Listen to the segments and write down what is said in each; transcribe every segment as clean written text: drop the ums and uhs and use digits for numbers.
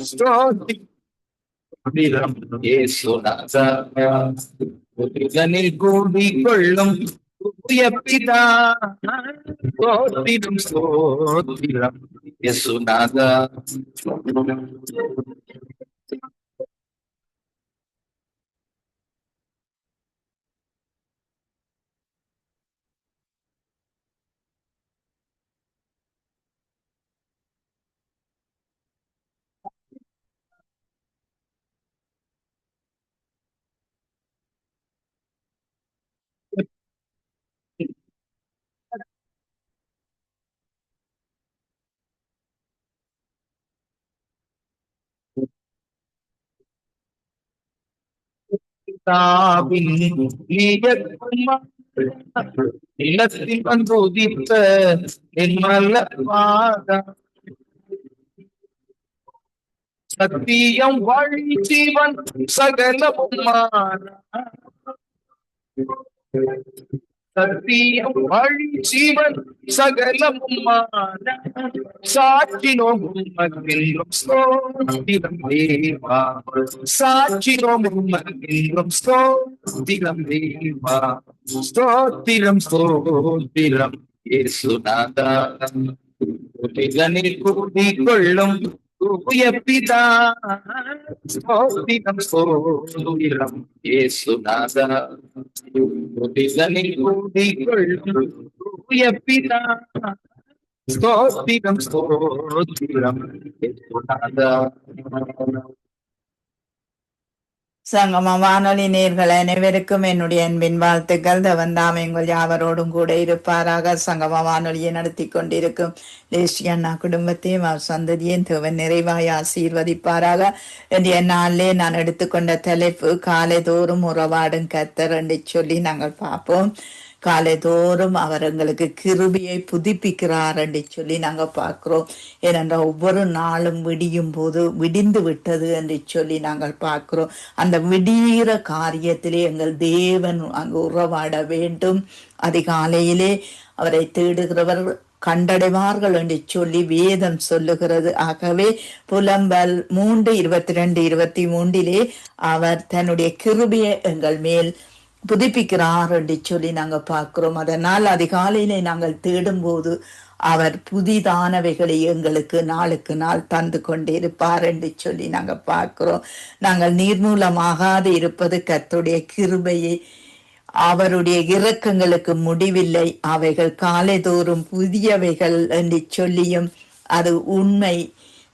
ஸ்தோத்திரம் இயேசுநாதா. புனிதனில் கூடிக்கொள்ளும் தூய பிதா. ஸ்தோத்திரம் ஸ்தோத்திரம் இயேசுநாதா. நிலத்தில் வந்து உதித்த நிர்மல பாதம். சத்தியம் வழி ஜீவன் சகலமுமான. சத்தியம் வழி ஜீவன் சகலமுமான. சாட்சி நோகும் மகிழும் ஸ்தோத்திரம் தேவா. சாட்சி நோகும் மகிழும் ஸ்தோத்திரம் தேவா. ஸ்தோத்திரம் ஸ்தோத்திரம் இயேசுநாதா. புனிதனில் கூடிக்கொள்ளும் தூய பிதா. ஸ்தோத்திரம் ஸ்தோத்திரம் இயேசுநாதா. புனிதனில் கூடிக்கொள்ளும் தூய பிதா. ஸ்தோத்திரம் ஸ்தோத்திரம் இயேசுநாதா. சங்கம வானொலி நேயர்கள் அனைவருக்கும் என்னுடைய அன்பின் வாழ்த்துக்கள். தவந்தாம் எங்கள் யாவரோடும் கூட இருப்பாராக. சங்கம வானொலியை நடத்தி கொண்டிருக்கும் லேசி அண்ணா குடும்பத்தையும் அவர் சந்ததியும் தேவன் நிறைவாய் ஆசீர்வதிப்பாராக. இன்றைய நாளிலே நான் எடுத்துக்கொண்ட தலைப்பு காலை தோறும் உறவாடும் கர்த்தர் என்று சொல்லி நாங்கள் பார்ப்போம். காலை தோறும் அவர் எங்களுக்கு கிருபியை புதுப்பிக்கிறார் என்று சொல்லி நாங்கள் பார்க்கிறோம். ஏனென்றால் ஒவ்வொரு நாளும் விடியும் போது விடிந்து விட்டது என்று சொல்லி நாங்கள் பார்க்கிறோம். அந்த விடிகிற காரியத்திலே எங்கள் தேவன் அங்கு உறவாட வேண்டும். அதிகாலையிலே அவரை தேடுகிறவர் கண்டடைவார்கள் என்று சொல்லி வேதம் சொல்லுகிறது. ஆகவே புலம்பல் 3:22-23 அவர் தன்னுடைய கிருபையை எங்கள் மேல் புதுப்பிக்கிறார் என்று சொல்லி நாங்கள் பார்க்கிறோம். அதனால் அதிகாலையிலே நாங்கள் தேடும்போது அவர் புதிதானவைகளை எங்களுக்கு நாளுக்கு நாள் தந்து கொண்டே இருப்பார் என்று சொல்லி நாங்கள் பார்க்கிறோம். நாங்கள் நீர்மூலமாகாது இருப்பது கர்த்தருடைய கிருபையை. அவருடைய இரக்கங்களுக்கு முடிவில்லை. அவைகள் காலை தோறும் புதியவைகள் என்று சொல்லியும் அது உண்மை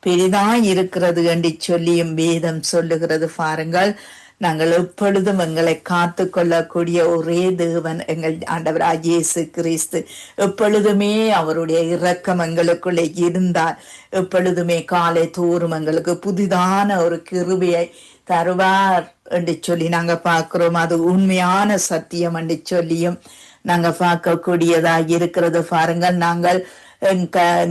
பெரிதாய் இருக்கிறது என்று சொல்லியும் வேதம் சொல்லுகிறது. பாருங்கள், நாங்கள் எப்பொழுதும் எங்களை காத்து கொள்ளக்கூடிய ஒரே தேவன் எங்கள் ஆண்டவராகிய இயேசு கிறிஸ்து. எப்பொழுதுமே அவருடைய இரக்கம் எங்களுக்குள்ளே இருந்தார். எப்பொழுதுமே காலை தோறும் எங்களுக்கு புதிதான ஒரு கிருபையை தருவார் என்று சொல்லி நாங்க பார்க்கிறோம். அது உண்மையான சத்தியம் என்று சொல்லியும் நாங்க பார்க்கக்கூடியதாக இருக்கிறது. பாருங்கள், நாங்கள்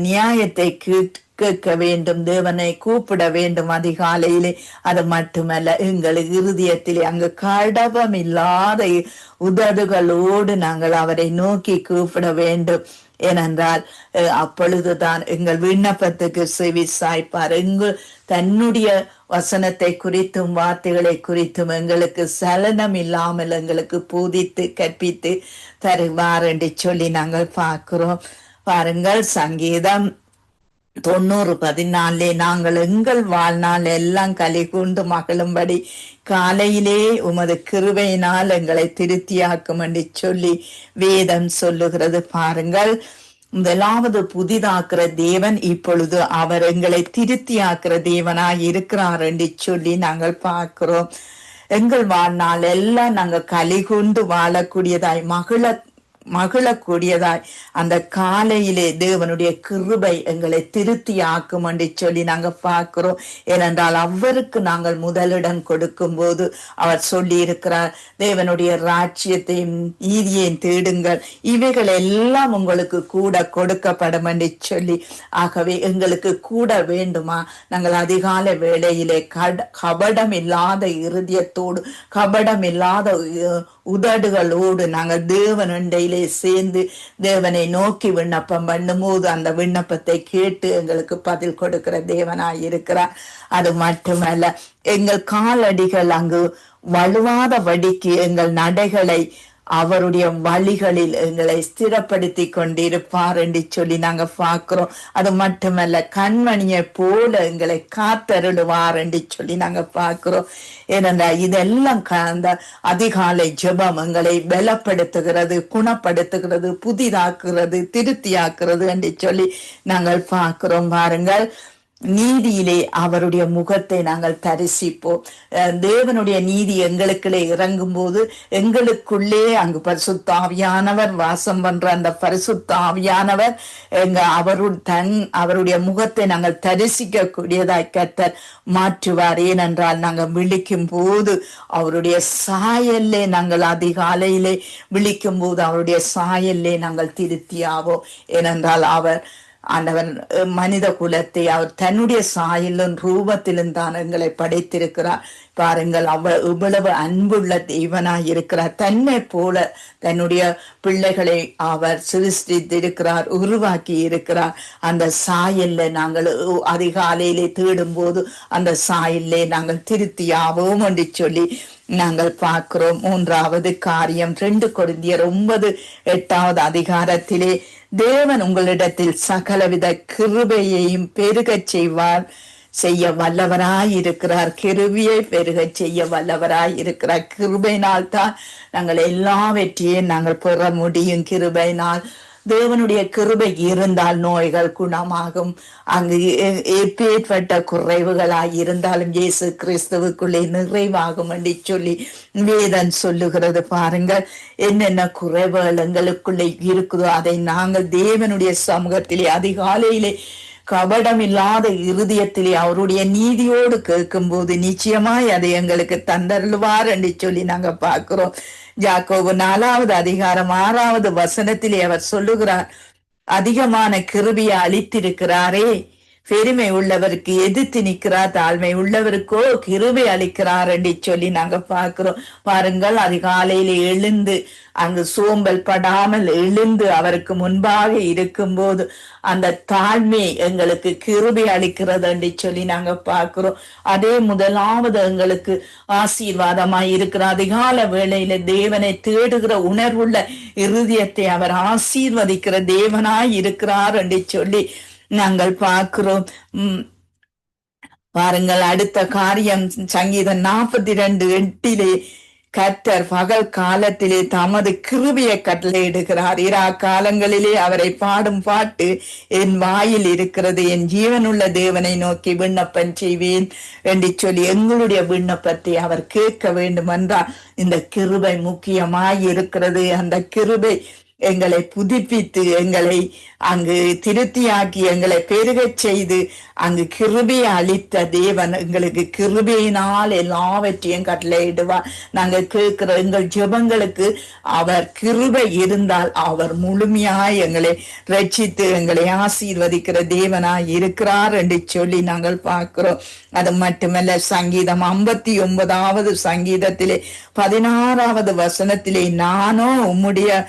நியாயத்தை கேட்க வேண்டும், தேவனை கூப்பிட வேண்டும் அதிகாலையிலே. அது மட்டுமல்ல, எங்கள் இருதயத்திலே அங்கு கடபம் இல்லாத உதடுகளோடு நாங்கள் அவரை நோக்கி கூப்பிட வேண்டும். ஏனென்றால் அப்பொழுதுதான் எங்கள் விண்ணப்பத்துக்கு செவி சாய்ப்பார். தன்னுடைய வசனத்தை குறித்தும் வார்த்தைகளை குறித்தும் எங்களுக்கு சலனம் இல்லாமல் எங்களுக்கு போதித்து கற்பித்து தருவார் என்று சொல்லி நாங்கள் பார்க்கிறோம். பாருங்கள், சங்கீதம் 90:14 நாங்கள் எங்கள் வாழ்நாள் எல்லாம் களி கூர்ந்து மகிழும்படி காலையிலே உமது கிருபையினால் எங்களை திருப்தியாக்கும் என்று சொல்லி வேதம் சொல்லுகிறது. பாருங்கள், முதலாவது புதிதாக்குற தேவன் இப்பொழுது அவர் எங்களை திருப்தியாக்குற தேவனாய் இருக்கிறார் என்று சொல்லி நாங்கள் பார்க்கிறோம். எங்கள் வாழ்நாள் எல்லாம் நாங்கள் களி கொண்டு வாழக்கூடியதாய் மகிழக்கூடியதாய் அந்த காலையிலே தேவனுடைய கிருபை எங்களை திருப்தி ஆக்கும் என்று சொல்லி நாங்கள் பார்க்கிறோம். ஏனென்றால் அவருக்கு நாங்கள் முதலிடம் கொடுக்கும் போது அவர் சொல்லி இருக்கிறார், தேவனுடைய ராஜ்யத்தையும் நீதியையும் தேடுங்கள், இவைகள் எல்லாம் உங்களுக்கு கூட கொடுக்கப்படும் என்று சொல்லி. ஆகவே எங்களுக்கு கூட வேண்டுமா? நாங்கள் அதிகாலை வேளையிலே கபடம் இல்லாத இருதயத்தோடு கபடம் இல்லாத உதடுகளோடு நாங்கள் தேவனண்டையிலே அதிகாலையிலே சேர்ந்து தேவனை நோக்கி விண்ணப்பம் பண்ணும்போது அந்த விண்ணப்பத்தை கேட்டு எங்களுக்கு பதில் கொடுக்கிற தேவனாய் இருக்கிறார். அது மட்டுமல்ல, எங்கள் காலடிகள் அங்கு வலுவாதபடிக்கு எங்கள் நடைகளை அவருடைய வழிகளில் எங்களை ஸ்திரப்படுத்தி கொண்டிருப்பார் என்று சொல்லி நாங்க பார்க்கிறோம். அது மட்டுமல்ல, கண்மணியை போல எங்களை காத்தருளுவார் என்று சொல்லி நாங்க பார்க்கிறோம். ஏனென்றால் இதெல்லாம் அந்த அதிகாலை ஜெபம் எங்களை பலப்படுத்துகிறது, குணப்படுத்துகிறது, புதிதாக்குறது, திருப்தியாக்குறது என்று சொல்லி நாங்கள் பார்க்கிறோம். பாருங்கள், நீதியிலே அவருடைய முகத்தை நாங்கள் தரிசிப்போம். தேவனுடைய நீதி எங்களுக்குள்ளே இறங்கும் போது எங்களுக்குள்ளே அங்கு பரிசுத்த ஆவியானவர் வாசம் பண்ற அந்த பரிசுத்த ஆவியானவர் அவருடைய முகத்தை நாங்கள் தரிசிக்க கூடியதாய் கர்த்தர் மாற்றுவார். ஏனென்றால் நாங்கள் விழிக்கும் போது அவருடைய சாயல்லே, நாங்கள் அதிகாலையிலே விழிக்கும் போது அவருடைய சாயல்லே நாங்கள் திருப்தியாவோம். ஏனென்றால் ஆண்டவர் மனித குலத்தை அவர் தன்னுடைய சாயலும் ரூபத்திலும் தான் எங்களை படைத்திருக்கிறார். பாருங்கள், இவ்வளவு அன்புள்ள தெய்வனாய் இருக்கிறார். தன்னை போல தன்னுடைய பிள்ளைகளை அவர் சிருஷ்டித்திருக்கிறார், உருவாக்கி இருக்கிறார். அந்த சாயல்ல நாங்கள் அதிகாலையிலே தேடும் போது அந்த சாயல்லே நாங்கள் திருப்தியாவோம் என்று சொல்லி நாங்கள் பார்க்கிறோம். மூன்றாவது காரியம் 2 கொரிந்தியர் 9:8 அதிகாரத்திலே, தேவன் உங்களிடத்தில் சகலவித கிருபையையும் பெருகச் செய்ய வல்லவராய் இருக்கிறார். கிருபையை பெருகச் செய்ய வல்லவராய் இருக்கிறார். கிருபையினால் தான் நாங்கள் எல்லாவற்றையும் நாங்கள் பெற முடியும். கிருபையினால், தேவனுடைய கிருபை இருந்தால் நோய்கள் குணமாகும். அங்கு ஏற்பட்ட குறைவுகளாய் இருந்தாலும் இயேசு கிறிஸ்துவுக்குள்ளே நிறைவாகும் என்று சொல்லி வேதம் சொல்லுகிறது. பாருங்கள், என்னென்ன குறைவுகள் எங்களுக்குள்ளே இருக்குதோ அதை நாங்கள் தேவனுடைய சமூகத்திலே அதிகாலையிலே கபடம் இல்லாத இருதயத்திலே அவருடைய நீதியோடு கேட்கும் போது நிச்சயமாய் அதை எங்களுக்கு தந்தருள்வார் என்று சொல்லி நாங்க பார்க்கிறோம். யாக்கோபு 4வது அதிகாரம் 6வது வசனத்திலே அவர் சொல்லுகிறார், அதிகமான கிருபையை அளித்திருக்கிறாரே, பெருமை உள்ளவருக்கு எதிர்த்து நிற்கிறார், தாழ்மை உள்ளவருக்கோ கிருபை அளிக்கிறார் என்று சொல்லி நாங்க பார்க்கிறோம். பாருங்கள், அதிகாலையில எழுந்து அங்கு சோம்பல் படாமல் எழுந்து அவருக்கு முன்பாக இருக்கும் போது அந்த தாழ்மை எங்களுக்கு கிருபை அளிக்கிறது என்று சொல்லி நாங்க பார்க்கிறோம். அதே முதலாவது எங்களுக்கு ஆசீர்வாதமாய் இருக்கிற அதிகால வேளையில தேவனை தேடுகிற உணர்வுள்ள இருதயத்தை அவர் ஆசீர்வதிக்கிற தேவனாய் இருக்கிறார் என்று சொல்லி நாங்கள் பார்க்கிறோம். பாருங்கள், அடுத்த காரியம் சங்கீதம் 42:8 கர்த்தர் பகல் காலத்திலே தமது கிருபையை கட்டளையிடுகிறார். இரா காலங்களிலே அவரை பாடும் பாட்டு என் வாயில் இருக்கிறது. என் ஜீவனுள்ள தேவனை நோக்கி விண்ணப்பம் செய்வேன் என்று சொல்லி எங்களுடைய விண்ணப்பத்தை அவர் கேட்க வேண்டும் என்றால் இந்த கிருபை முக்கியமாய் இருக்கிறது. அந்த கிருபை எங்களை புதுப்பித்து எங்களை அங்கு திருப்தியாக்கி எங்களை பெருகச் செய்து அங்கு கிருபையை அளித்த தேவன் எங்களுக்கு கிருபையினால் எல்லாவற்றையும் கட்டளையிடுவார். நாங்கள் கேட்கிற எங்கள் ஜெபங்களுக்கு அவர் கிருபை இருந்தால் அவர் முழுமையாய் எங்களை ரட்சித்து எங்களை ஆசீர்வதிக்கிற தேவனாய் இருக்கிறார் என்று சொல்லி நாங்கள் பார்க்கிறோம். அது மட்டுமல்ல, சங்கீதம் 59வது சங்கீதத்திலே 16வது வசனத்திலே, நானோ உம்முடைய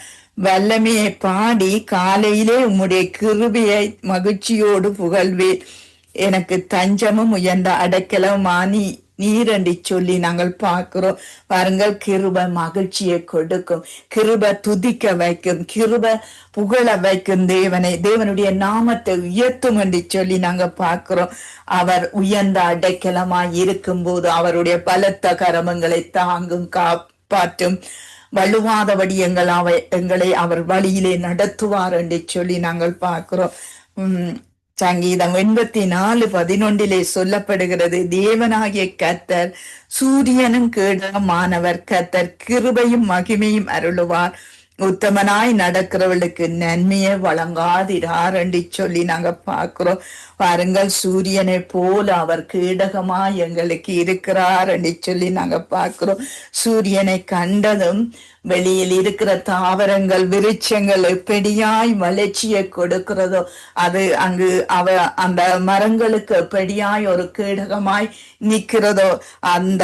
வல்லமையை பாடி காலையிலே உம்முடைய கிருபையை மகிழ்ச்சியோடு புகழ்வேன். எனக்கு தஞ்சமும் உயர்ந்த அடைக்கலமானி நீர் என்று சொல்லி நாங்கள் பார்க்கிறோம். பாருங்கள், கிருபை மகிழ்ச்சியை கொடுக்கும், கிருபை துதிக்க வைக்கும், கிருபை புகழ வைக்கும் தேவனுடைய நாமத்தை உயர்த்தும் என்று சொல்லி நாங்க பார்க்கிறோம். அவர் உயர்ந்த அடைக்கலமாய் இருக்கும் போது அவருடைய பலத்த கரமங்களை தாங்கும், காப்பாற்றும், வலுவாதபடி எங்களை அவர் வழியிலே நடத்துவார் என்று சொல்லி நாங்கள் பார்க்கிறோம். சங்கீதம் 84:11 சொல்லப்படுகிறது, தேவனாகிய கர்த்தர் சூரியனும் கேடகமானவர், கர்த்தர் கிருபையும் மகிமையும் அருளுவார், உத்தமனாய் நடக்கிறவர்களுக்கு நன்மையை வழங்காதிரார் என்று சொல்லி நாங்க பார்க்கிறோம். பாருங்கள், சூரியனை போல அவர் கீடகமாய் எங்களுக்கு இருக்கிறார் என்று சொல்லி நாங்க பார்க்கிறோம். சூரியனை கண்டதும் வெளியில் இருக்கிற தாவரங்கள் விருட்சங்கள் எப்படியாய் வளர்ச்சியை கொடுக்கிறதோ அது அங்கு அந்த மரங்களுக்கு எப்படியாய் ஒரு கீடகமாய் நிற்கிறதோ அந்த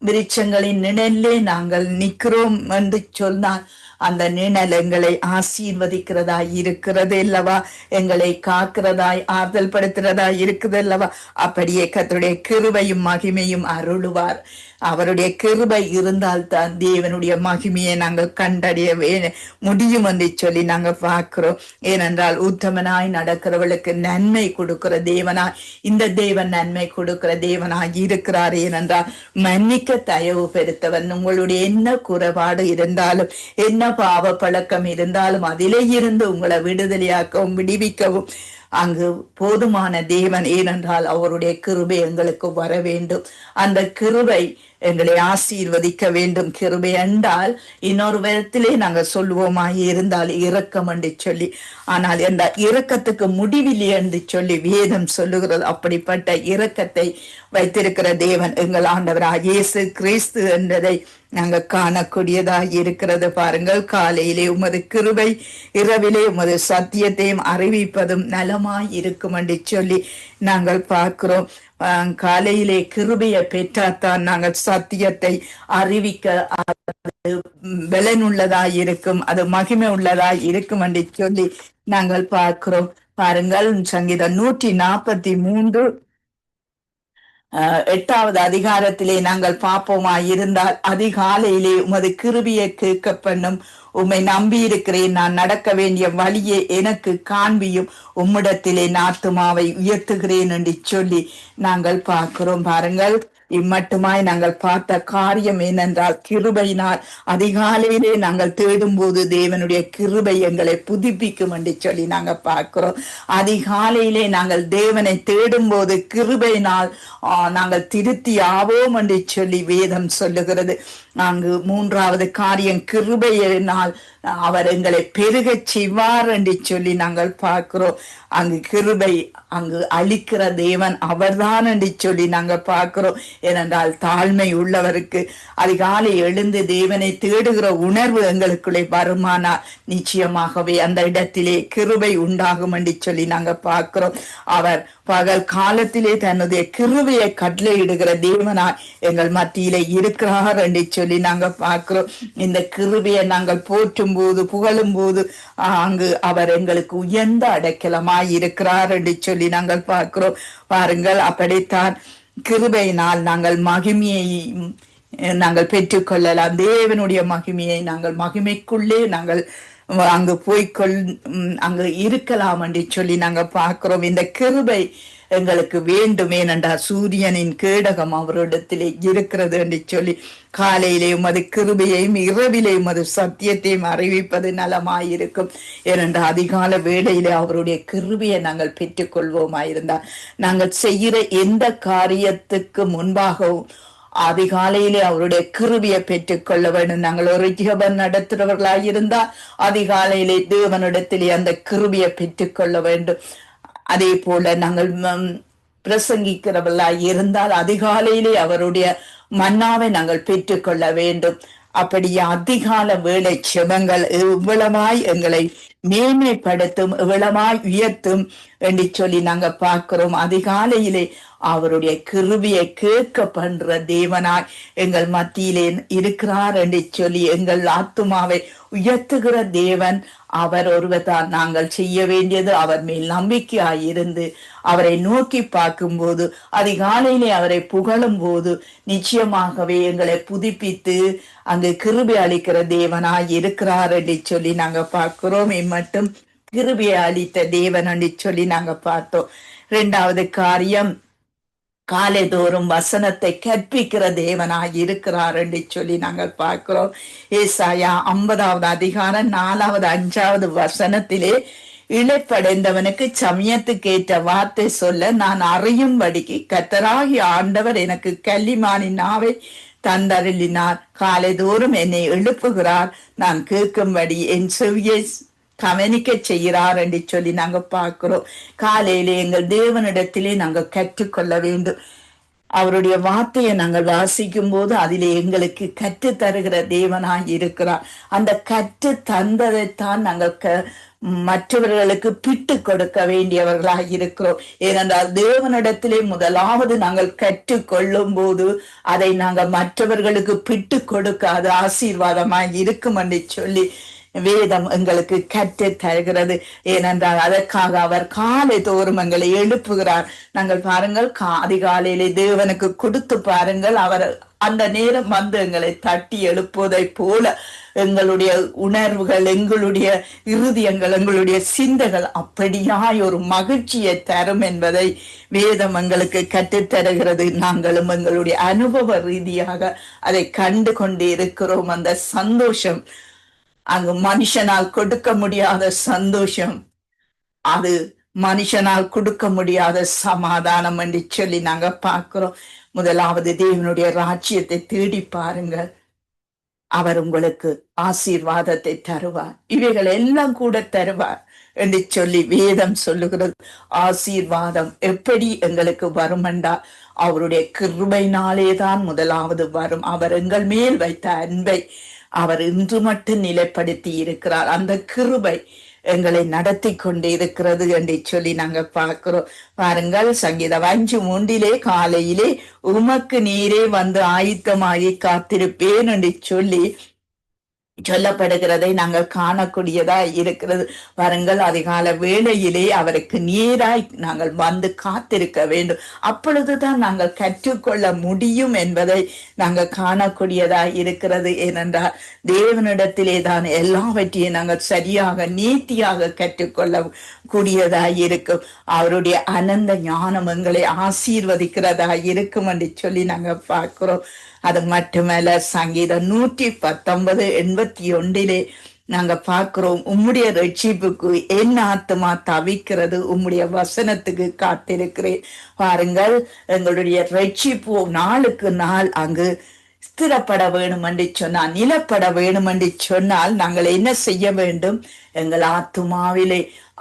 விருட்சங்களின் நிழலே நாங்கள் நிற்கிறோம் என்று சொன்னால் அந்த நிழல் எங்களை ஆசீர்வதிக்கிறதாய் இருக்கிறது அல்லவா, எங்களை காக்கிறதாய் ஆறுதல் படுத்துறதாய் இருக்குது அல்லவா. அப்படியே கர்த்தருடைய கிருபையும் மகிமையும் அருளுவார். அவருடைய கிருபை இருந்தால் தான் தேவனுடைய மகிமையை நாங்கள் கண்டறிய முடியும் என்று சொல்லி நாங்கள் பார்க்கிறோம். ஏனென்றால் உத்தமனாய் நடக்கிறவர்களுக்கு நன்மை கொடுக்கிற தேவனாய் இந்த தேவன் நன்மை கொடுக்கிற தேவனாய் இருக்கிறார். ஏனென்றால் மன்னிக்க தயவு பெருத்தவன். உங்களுடைய என்ன குறைபாடு இருந்தாலும் என்ன பாவ பழக்கம் இருந்தாலும் அதிலே இருந்து உங்களை விடுதலையாக்கவும் விடுவிக்கவும் அங்கு போதுமான தேவன். ஏனென்றால் அவருடைய கிருபை எங்களுக்கு வர வேண்டும். அந்த கிருபை எங்களை ஆசீர்வதிக்க வேண்டும். கிருபை என்றால் இன்னொரு விதத்திலே நாங்கள் சொல்லுவோமாய் இருந்தால் இரக்கம் என்று சொல்லி, ஆனால் இந்த இரக்கத்துக்கு முடிவில்லை என்று சொல்லி வேதம் சொல்லுகிறது. அப்படிப்பட்ட இரக்கத்தை வைத்திருக்கிற தேவன் எங்கள் ஆண்டவராகிய இயேசு கிறிஸ்து என்பதை நாங்கள் காணக்கூடியதாக இருக்கிறது. பாருங்கள், காலையிலே உமது கிருபை இரவிலே உமது சத்தியத்தையும் அறிவிப்பதும் நலமாய் இருக்கும் என்று சொல்லி நாங்கள் பார்க்கிறோம். காலையிலே கிருபையை பெற்றாத்தான் நாங்கள் சத்தியத்தை அறிவிக்க பலனுள்ளதாய் இருக்கும், அது மகிமை உள்ளதாய் இருக்கும் என்று சொல்லி நாங்கள் பார்க்கிறோம். பாருங்கள், சங்கீதம் 143 8வது அதிகாரத்திலே நாங்கள் பார்ப்போமா இருந்தால், அதிகாலையிலே உமது கிருபையை கேட்க பண்ணும், உம்மை நம்பி இருக்கிறேன், நான் நடக்க வேண்டிய வழியை எனக்கு காண்பியும், உம்மிடத்திலே ஆத்துமாவை உயர்த்துகிறேன் என்று சொல்லி நாங்கள் பார்க்கிறோம். பாருங்கள், இம்மட்டுமாய் நாங்கள் பார்த்த காரியம் என்னென்றால், கிருபையினால் அதிகாலையிலே நாங்கள் தேடும் போது தேவனுடைய கிருபை எங்களை புதுப்பிக்கும் என்று சொல்லி நாங்கள் பார்க்கிறோம். அதிகாலையிலே நாங்கள் தேவனை தேடும் போது கிருபையினால் நாங்கள் திருத்தி ஆவோம் என்று சொல்லி வேதம் சொல்லுகிறது. அங்கு 3வது காரியம், கிருபையினால் அவர் எங்களை பெருகச் செய்வார் என்று சொல்லி நாங்கள் பார்க்கிறோம். அங்கு கிருபை அங்கு அளிக்கிற தேவன் அவர்தான் என்று சொல்லி நாங்கள் பார்க்கிறோம். ஏனென்றால் தாழ்மை உள்ளவருக்கு அதிகாலை எழுந்து தேவனை தேடுகிற உணர்வு எங்களுக்குள்ளே வருமானால் நிச்சயமாகவே அந்த இடத்திலே கிருபை உண்டாகும் என்று சொல்லி நாங்கள் பார்க்கிறோம். அவர் பகல் காலத்திலே தன்னுடைய கிருபையை கட்டளையிடுகிற தேவனாய் எங்கள் மத்தியிலே இருக்கிறார் என்று சொல்லி நாங்கள் பார்க்கிறோம். இந்த கிருபையை நாங்கள் போற்றும் போது புகழும் போது அங்கு அவர் எங்களுக்கு உயர்ந்த அடைக்கலமாய் இருக்கிறார் என்று சொல்லி நாங்கள் பார்க்கிறோம். பாருங்கள், அப்படித்தான் கிருபையினால் நாங்கள் மகிமையை நாங்கள் பெற்றுக்கொள்ளலாம். தேவனுடைய மகிமையை நாங்கள் மகிமைக்குள்ளே நாங்கள் அங்கு அங்கு இருக்கலாம் என்று சொல்லி நாங்க பார்க்கிறோம். இந்த கிருபை எங்களுக்கு வேண்டும். ஏனென்றால் சூரியனின் கேடகம் அவரிடத்திலே இருக்கிறது என்று சொல்லி, காலையிலே உமது கிருபையையும் இரவிலே உமது சத்தியத்தையும் அறிவிப்பது நலமாயிருக்கும். ஏனென்றால் அதிகால வேளையிலே அவருடைய கிருபையை நாங்கள் பெற்றுக்கொள்வோமாயிருந்தால், நாங்கள் செய்கிற எந்த காரியத்துக்கு முன்பாகவும் அதிகாலையிலே அவருடைய கிருபையை பெற்றுக்கொள்ள வேண்டும். நாங்கள் ஒரு ஜெபம் நடத்துறவர்களாயிருந்தால் அதிகாலையிலே தேவனிடத்திலே அந்த கிருபையை பெற்றுக்கொள்ள வேண்டும். அதே போல நாங்கள் பிரசங்கிக்கிறவர்களாய் இருந்தால் அதிகாலையிலே அவருடைய மன்னாவை நாங்கள் பெற்றுக்கொள்ள வேண்டும். அப்படியே அதிகால வேளை செபங்கள் இவ்வளவாய் எங்களை மேன்மைப்படுத்தும், இவ்வளவாய் உயர்த்தும் என்று சொல்லி நாங்க பார்க்கிறோம். அதிகாலையிலே அவருடைய கிருபையை கேட்க பண்ற தேவனாய் எங்கள் மத்தியிலே இருக்கிறார் என்று சொல்லி எங்கள் ஆத்துமாவை உயர்த்துகிற தேவன் அவர் ஒருவர் தான். நாங்கள் செய்ய வேண்டியது அவர் மேல் நம்பிக்கையாயிருந்து அவரை நோக்கி பார்க்கும் போது, அதிகாலையிலே அவரை புகழும் போது நிச்சயமாகவே எங்களை புதுப்பித்து அங்கு கிருபை அளிக்கிற தேவனாய் இருக்கிறார் என்று சொல்லி நாங்க பார்க்கிறோம். இம்மட்டும் கிருபையை அளித்த தேவன் என்று சொல்லி நாங்க பார்த்தோம். 2வது காரியம், காலைதோறும் வசனத்தை கற்பிக்கிற தேவனாய் இருக்கிறார் என்று சொல்லி நாங்கள் பார்க்கிறோம். ஏசாயா 50வது அதிகாரம் 4வது 5வது வசனத்திலே, இழைப்படைந்தவனுக்கு சமயத்துக்கு ஏற்ற வார்த்தை சொல்ல நான் அறியும்படிக்கு கர்த்தராகிய ஆண்டவர் எனக்கு கல்லிமானின் நாவை தந்தருளினார். காலைதோறும் என்னை எழுப்புகிறார், நான் கேட்கும்படி என் செவியை கவனிக்க செய்கிறார் என்று சொல்லி நாங்க பார்க்கிறோம். காலையிலே எங்கள் தேவனிடத்திலே நாங்கள் கற்றுக்கொள்ள வேண்டும். அவருடைய வார்த்தையை நாங்கள் வாசிக்கும் போது அதிலே எங்களுக்கு கற்று தருகிற தேவனாய் இருக்கிறார். அந்த கற்று தந்ததைத்தான் நாங்கள் மற்றவர்களுக்கு பிட்டு கொடுக்க வேண்டியவர்களாக இருக்கிறோம். ஏனென்றால் தேவனிடத்திலே முதலாவது நாங்கள் கற்றுக் கொள்ளும் போது அதை நாங்கள் மற்றவர்களுக்கு பிட்டு கொடுக்க அது ஆசீர்வாதமாய் இருக்கும் என்று சொல்லி வேதம் எங்களுக்கு கற்று தருகிறது. ஏனென்றால் அதற்காக அவர் காலை தோறும் எங்களை எழுப்புகிறார். நாங்கள் பாருங்கள், அதிகாலையிலே தேவனுக்கு கொடுத்து பாருங்கள், அவர் அந்த நேரம் வந்து எங்களை தட்டி எழுப்புவதை போல எங்களுடைய உணர்வுகள், எங்களுடைய இருதயங்கள், எங்களுடைய சிந்தைகள் அப்படியாய் ஒரு மகிழ்ச்சியை தரும் என்பதை வேதம் எங்களுக்கு கற்றுத்தருகிறது. நாங்களும் எங்களுடைய அனுபவ ரீதியாக அதை கண்டு கொண்டு இருக்கிறோம். அந்த சந்தோஷம் அங்கு மனுஷனால் கொடுக்க முடியாத சந்தோஷம், அது மனுஷனால் கொடுக்க முடியாத சமாதானம் என்று சொல்லி நாங்க பார்க்கிறோம். முதலாவது தேவனுடைய ராஜ்யத்தை தேடி பாருங்கள், அவர் உங்களுக்கு ஆசீர்வாதத்தை தருவார், இவைகள் எல்லாம் கூட தருவார் என்று சொல்லி வேதம் சொல்லுகிறது. ஆசீர்வாதம் எப்படி எங்களுக்கு வருமென்றா அவருடைய கிருபையினாலேதான் முதலாவது வரும். அவர் எங்கள் மேல் வைத்த அன்பை அவர் இன்று மட்டும் நிலைப்படுத்தி இருக்கிறார். அந்த கிருபை எங்களை நடத்தி கொண்டு இருக்கிறது என்று சொல்லி நாங்க பார்க்கிறோம். பாருங்கள், சங்கீதம் 5:3 காலையிலே உமக்கு நீரே வந்து ஆயத்தமாகி காத்திருப்பேன் என்று சொல்லி சொல்லப்படுகிறதை நாங்கள் காணக்கூடியதா இருக்கிறது. பாருங்கள், அதிகால வேளையிலே அவருக்கு நேராய் நாங்கள் வந்து காத்திருக்க வேண்டும். அப்பொழுதுதான் நாங்கள் கற்றுக்கொள்ள முடியும் என்பதை நாங்கள் காணக்கூடியதா இருக்கிறது. ஏனென்றால் தேவனிடத்திலே தான் எல்லாவற்றையும் நாங்கள் சரியாக நீத்தியாக கற்றுக்கொள்ள கூடியதா இருக்கும். அவருடைய அனந்த ஞானம் எங்களை ஆசீர்வதிக்கிறதா இருக்கும் என்று சொல்லி நாங்கள் பார்க்கிறோம். அது மட்டுமல்ல, சங்கீதம் 119:81 நாங்க பார்க்கிறோம், உம்முடைய ரட்சிப்புக்கு என் ஆத்துமா தவிக்கிறது, உம்முடைய வசனத்துக்கு காத்திருக்கிறேன். பாருங்கள், எங்களுடைய ரட்சிப்பு நாளுக்கு நாள் அங்கு ஸ்திரப்பட வேணும் என்று சொன்னால், நிலப்பட வேணும் என்று சொன்னால் நாங்கள் என்ன செய்ய வேண்டும்? எங்கள் ஆத்துமாவிலே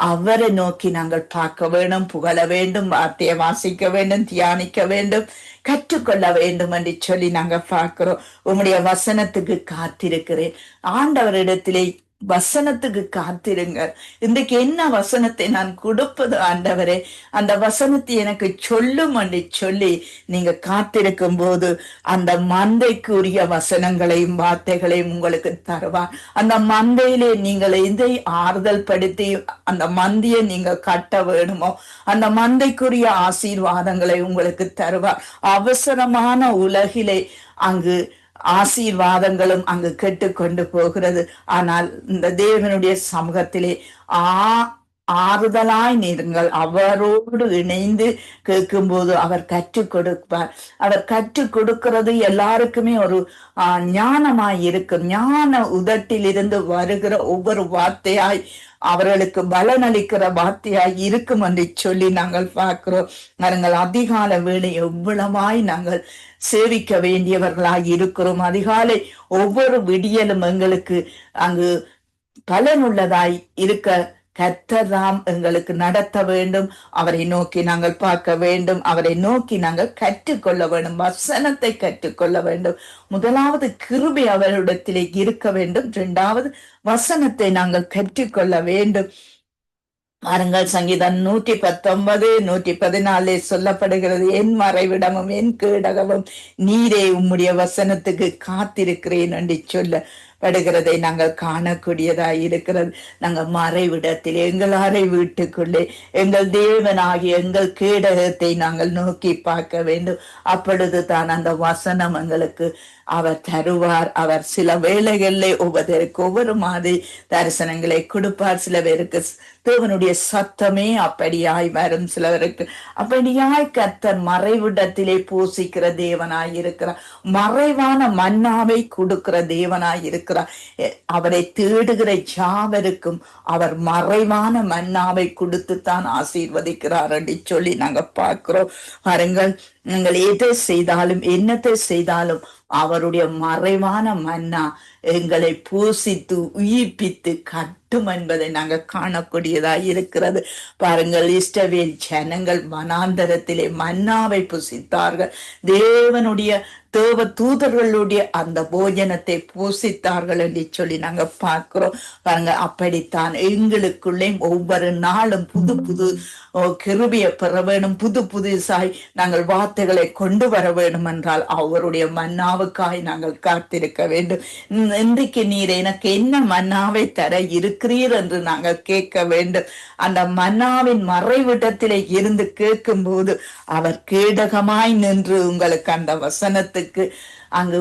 அவரை நோக்கி நாங்கள் பார்க்க வேண்டும், புகழ வேண்டும், வார்த்தையை வாசிக்க வேண்டும், தியானிக்க வேண்டும், கற்றுக்கொள்ள வேண்டும் என்று சொல்லி நாங்க பார்க்கிறோம். உம்முடைய வசனத்துக்கு காத்திருக்கிறேன். ஆண்டவரிடத்திலே வசனத்துக்கு காத்திருங்க. இன்றைக்கு என்ன வசனத்தை நான் கொடுப்பது ஆண்டவரே, அந்த வசனத்தை எனக்கு சொல்லும் என்று சொல்லி நீங்க காத்திருக்கும் போது அந்த மந்தைக்குரிய வசனங்களையும் வார்த்தைகளையும் உங்களுக்கு தருவார். அந்த மந்தையிலே நீங்கள் எதை ஆறுதல் படுத்தி அந்த மந்தையை நீங்க கட்ட வேணுமோ அந்த மந்தைக்குரிய ஆசீர்வாதங்களை உங்களுக்கு தருவார். அவசரமான உலகிலே அங்கு ஆசீர்வாதங்களும் அங்கு கெட்டுக்கொண்டு போகிறது. ஆனால் இந்த தேவனுடைய சமூகத்திலே ஆறுதலாய் நீங்கள் அவரோடு இணைந்து கேட்கும் போது அவர் கற்றுக் கொடுப்பார். அவர் கற்றுக் கொடுக்கிறது எல்லாருக்குமே ஒரு ஞானமாய் இருக்கும். ஞான உதட்டில் இருந்து வருகிற ஒவ்வொரு வார்த்தையாய் அவர்களுக்கு பலனளிக்கிற வார்த்தையாய் இருக்கும் என்று சொல்லி நாங்கள் பார்க்கிறோம். நாங்கள் அதிகால வேளை எவ்வளவாய் நாங்கள் சேவிக்க வேண்டியவர்களாய் இருக்கிறோம். அதிகாலை ஒவ்வொரு விடியலும் எங்களுக்கு அங்கு பலனுள்ளதாய் இருக்க கர்த்தராம் எங்களுக்கு நடத்த வேண்டும். அவரை நோக்கி நாங்கள் பார்க்க வேண்டும், அவரை நோக்கி நாங்கள் கற்றுக்கொள்ள வேண்டும், வசனத்தை கற்றுக்கொள்ள வேண்டும். முதலாவது கிருபை அவரிடத்திலே இருக்க வேண்டும். இரண்டாவது வசனத்தை நாங்கள் கற்றுக்கொள்ள வேண்டும். பாருங்கள், சங்கீதம் 119:114 சொல்லப்படுகிறது, என் மறைவிடமும் என் கேடகமும் நீரே, உம்முடைய வசனத்துக்கு காத்திருக்கிறேன் என்று சொல்லப்படுகிறதை நாங்கள் காணக்கூடியதாய் இருக்கிறது. நாங்கள் மறைவிடத்தில் எங்கள் அறை வீட்டுக்குள்ளே எங்கள் தேவனாகிய எங்கள் கேடகத்தை நாங்கள் நோக்கி பார்க்க வேண்டும். அப்பொழுது தான் அந்த வசனம் எங்களுக்கு அவர் தருவார். அவர் சில வேளைகளிலே ஒவ்வொருவருக்கு ஒவ்வொரு மாதிரி தரிசனங்களை கொடுப்பார். சில பேருக்கு தேவனுடைய சத்தமே அப்படியாய் வரும், சிலவருக்கு அப்படியாய் கர்த்தர் மறைவிடத்திலே பூசிக்கிற தேவனாய் இருக்கிறார். மறைவான மன்னாவை கொடுக்கிற தேவனாய் இருக்கிறார். அவரை தேடுகிற யாவருக்கும் அவர் மறைவான மன்னாவை கொடுத்துத்தான் ஆசீர்வதிக்கிறார் என்று சொல்லி நாங்க பார்க்கிறோம். பாருங்கள், நீங்கள் எதை செய்தாலும் என்னத்தை செய்தாலும் அவருடைய மறைவான மன்னா எங்களை பூசித்து உயிர்ப்பித்து கட்டும் என்பதை நாங்கள் காணக்கூடியதா இருக்கிறது. பாருங்கள், இஸ்ரவேல் ஜனங்கள் வனாந்தரத்திலே மன்னாவை புசித்தார்கள். தேவனுடைய தேவ தூதர்களுடைய அந்த போஜனத்தை பூசித்தார்கள் என்று சொல்லி நாங்க பார்க்கிறோம். பாருங்க, அப்படித்தான் எங்களுக்குள்ளே ஒவ்வொரு நாளும் புது புது கிருபையை பெற வேணும், புது புதுசாய் நாங்கள் வார்த்தைகளை கொண்டு வர வேண்டும் என்றால் அவருடைய மன்னாவுக்காய் நாங்கள் காத்திருக்க வேண்டும். இன்றைக்கு நீர் எனக்கு என்ன மன்னாவை தர இருக்கிறீர் என்று நாங்கள் கேட்க வேண்டும். அந்த மன்னாவின் மறைவிடத்திலே இருந்து கேட்கும் போது அவர் கேடகமாய் நின்று உங்களுக்கு அந்த வசனத்துக்கு அங்கு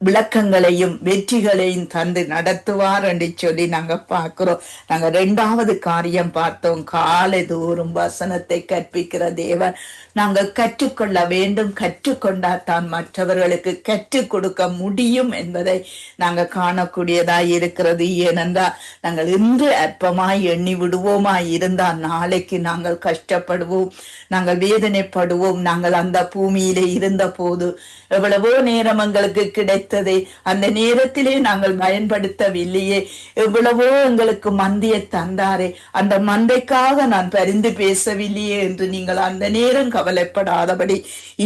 விளக்கங்களையும் வெற்றிகளையும் தந்து நடத்துவார் என்று சொல்லி நாங்க பார்க்கிறோம். நாங்க 2வது காரியம் பார்த்தோம், காலை தோறும் வசனத்தை கற்பிக்கிற தேவன். நாங்கள் கற்றுக்கொள்ள வேண்டும், கற்றுக்கொண்டா தான் மற்றவர்களுக்கு கற்றுக் கொடுக்க முடியும் என்பதை நாங்க காணக்கூடியதாய் இருக்கிறது. ஏனென்றால் நாங்கள் இன்று அற்பமாய் எண்ணி விடுவோமாய் இருந்தால் நாளைக்கு நாங்கள் கஷ்டப்படுவோம், நாங்கள் வேதனைப்படுவோம். நாங்கள் அந்த பூமியிலே இருந்த போது எவ்வளவோ நேரம் எங்களுக்கு கிடைத்ததை அந்த நேரத்திலே நாங்கள் பயன்படுத்தவில்லையே, எவ்வளவோ எங்களுக்கு மந்தையை தந்தாரே, அந்த மந்தைக்காக நான் பரிந்து பேசவில்லையே என்று நீங்கள் அந்த நேரம் கவலைப்படாதபடி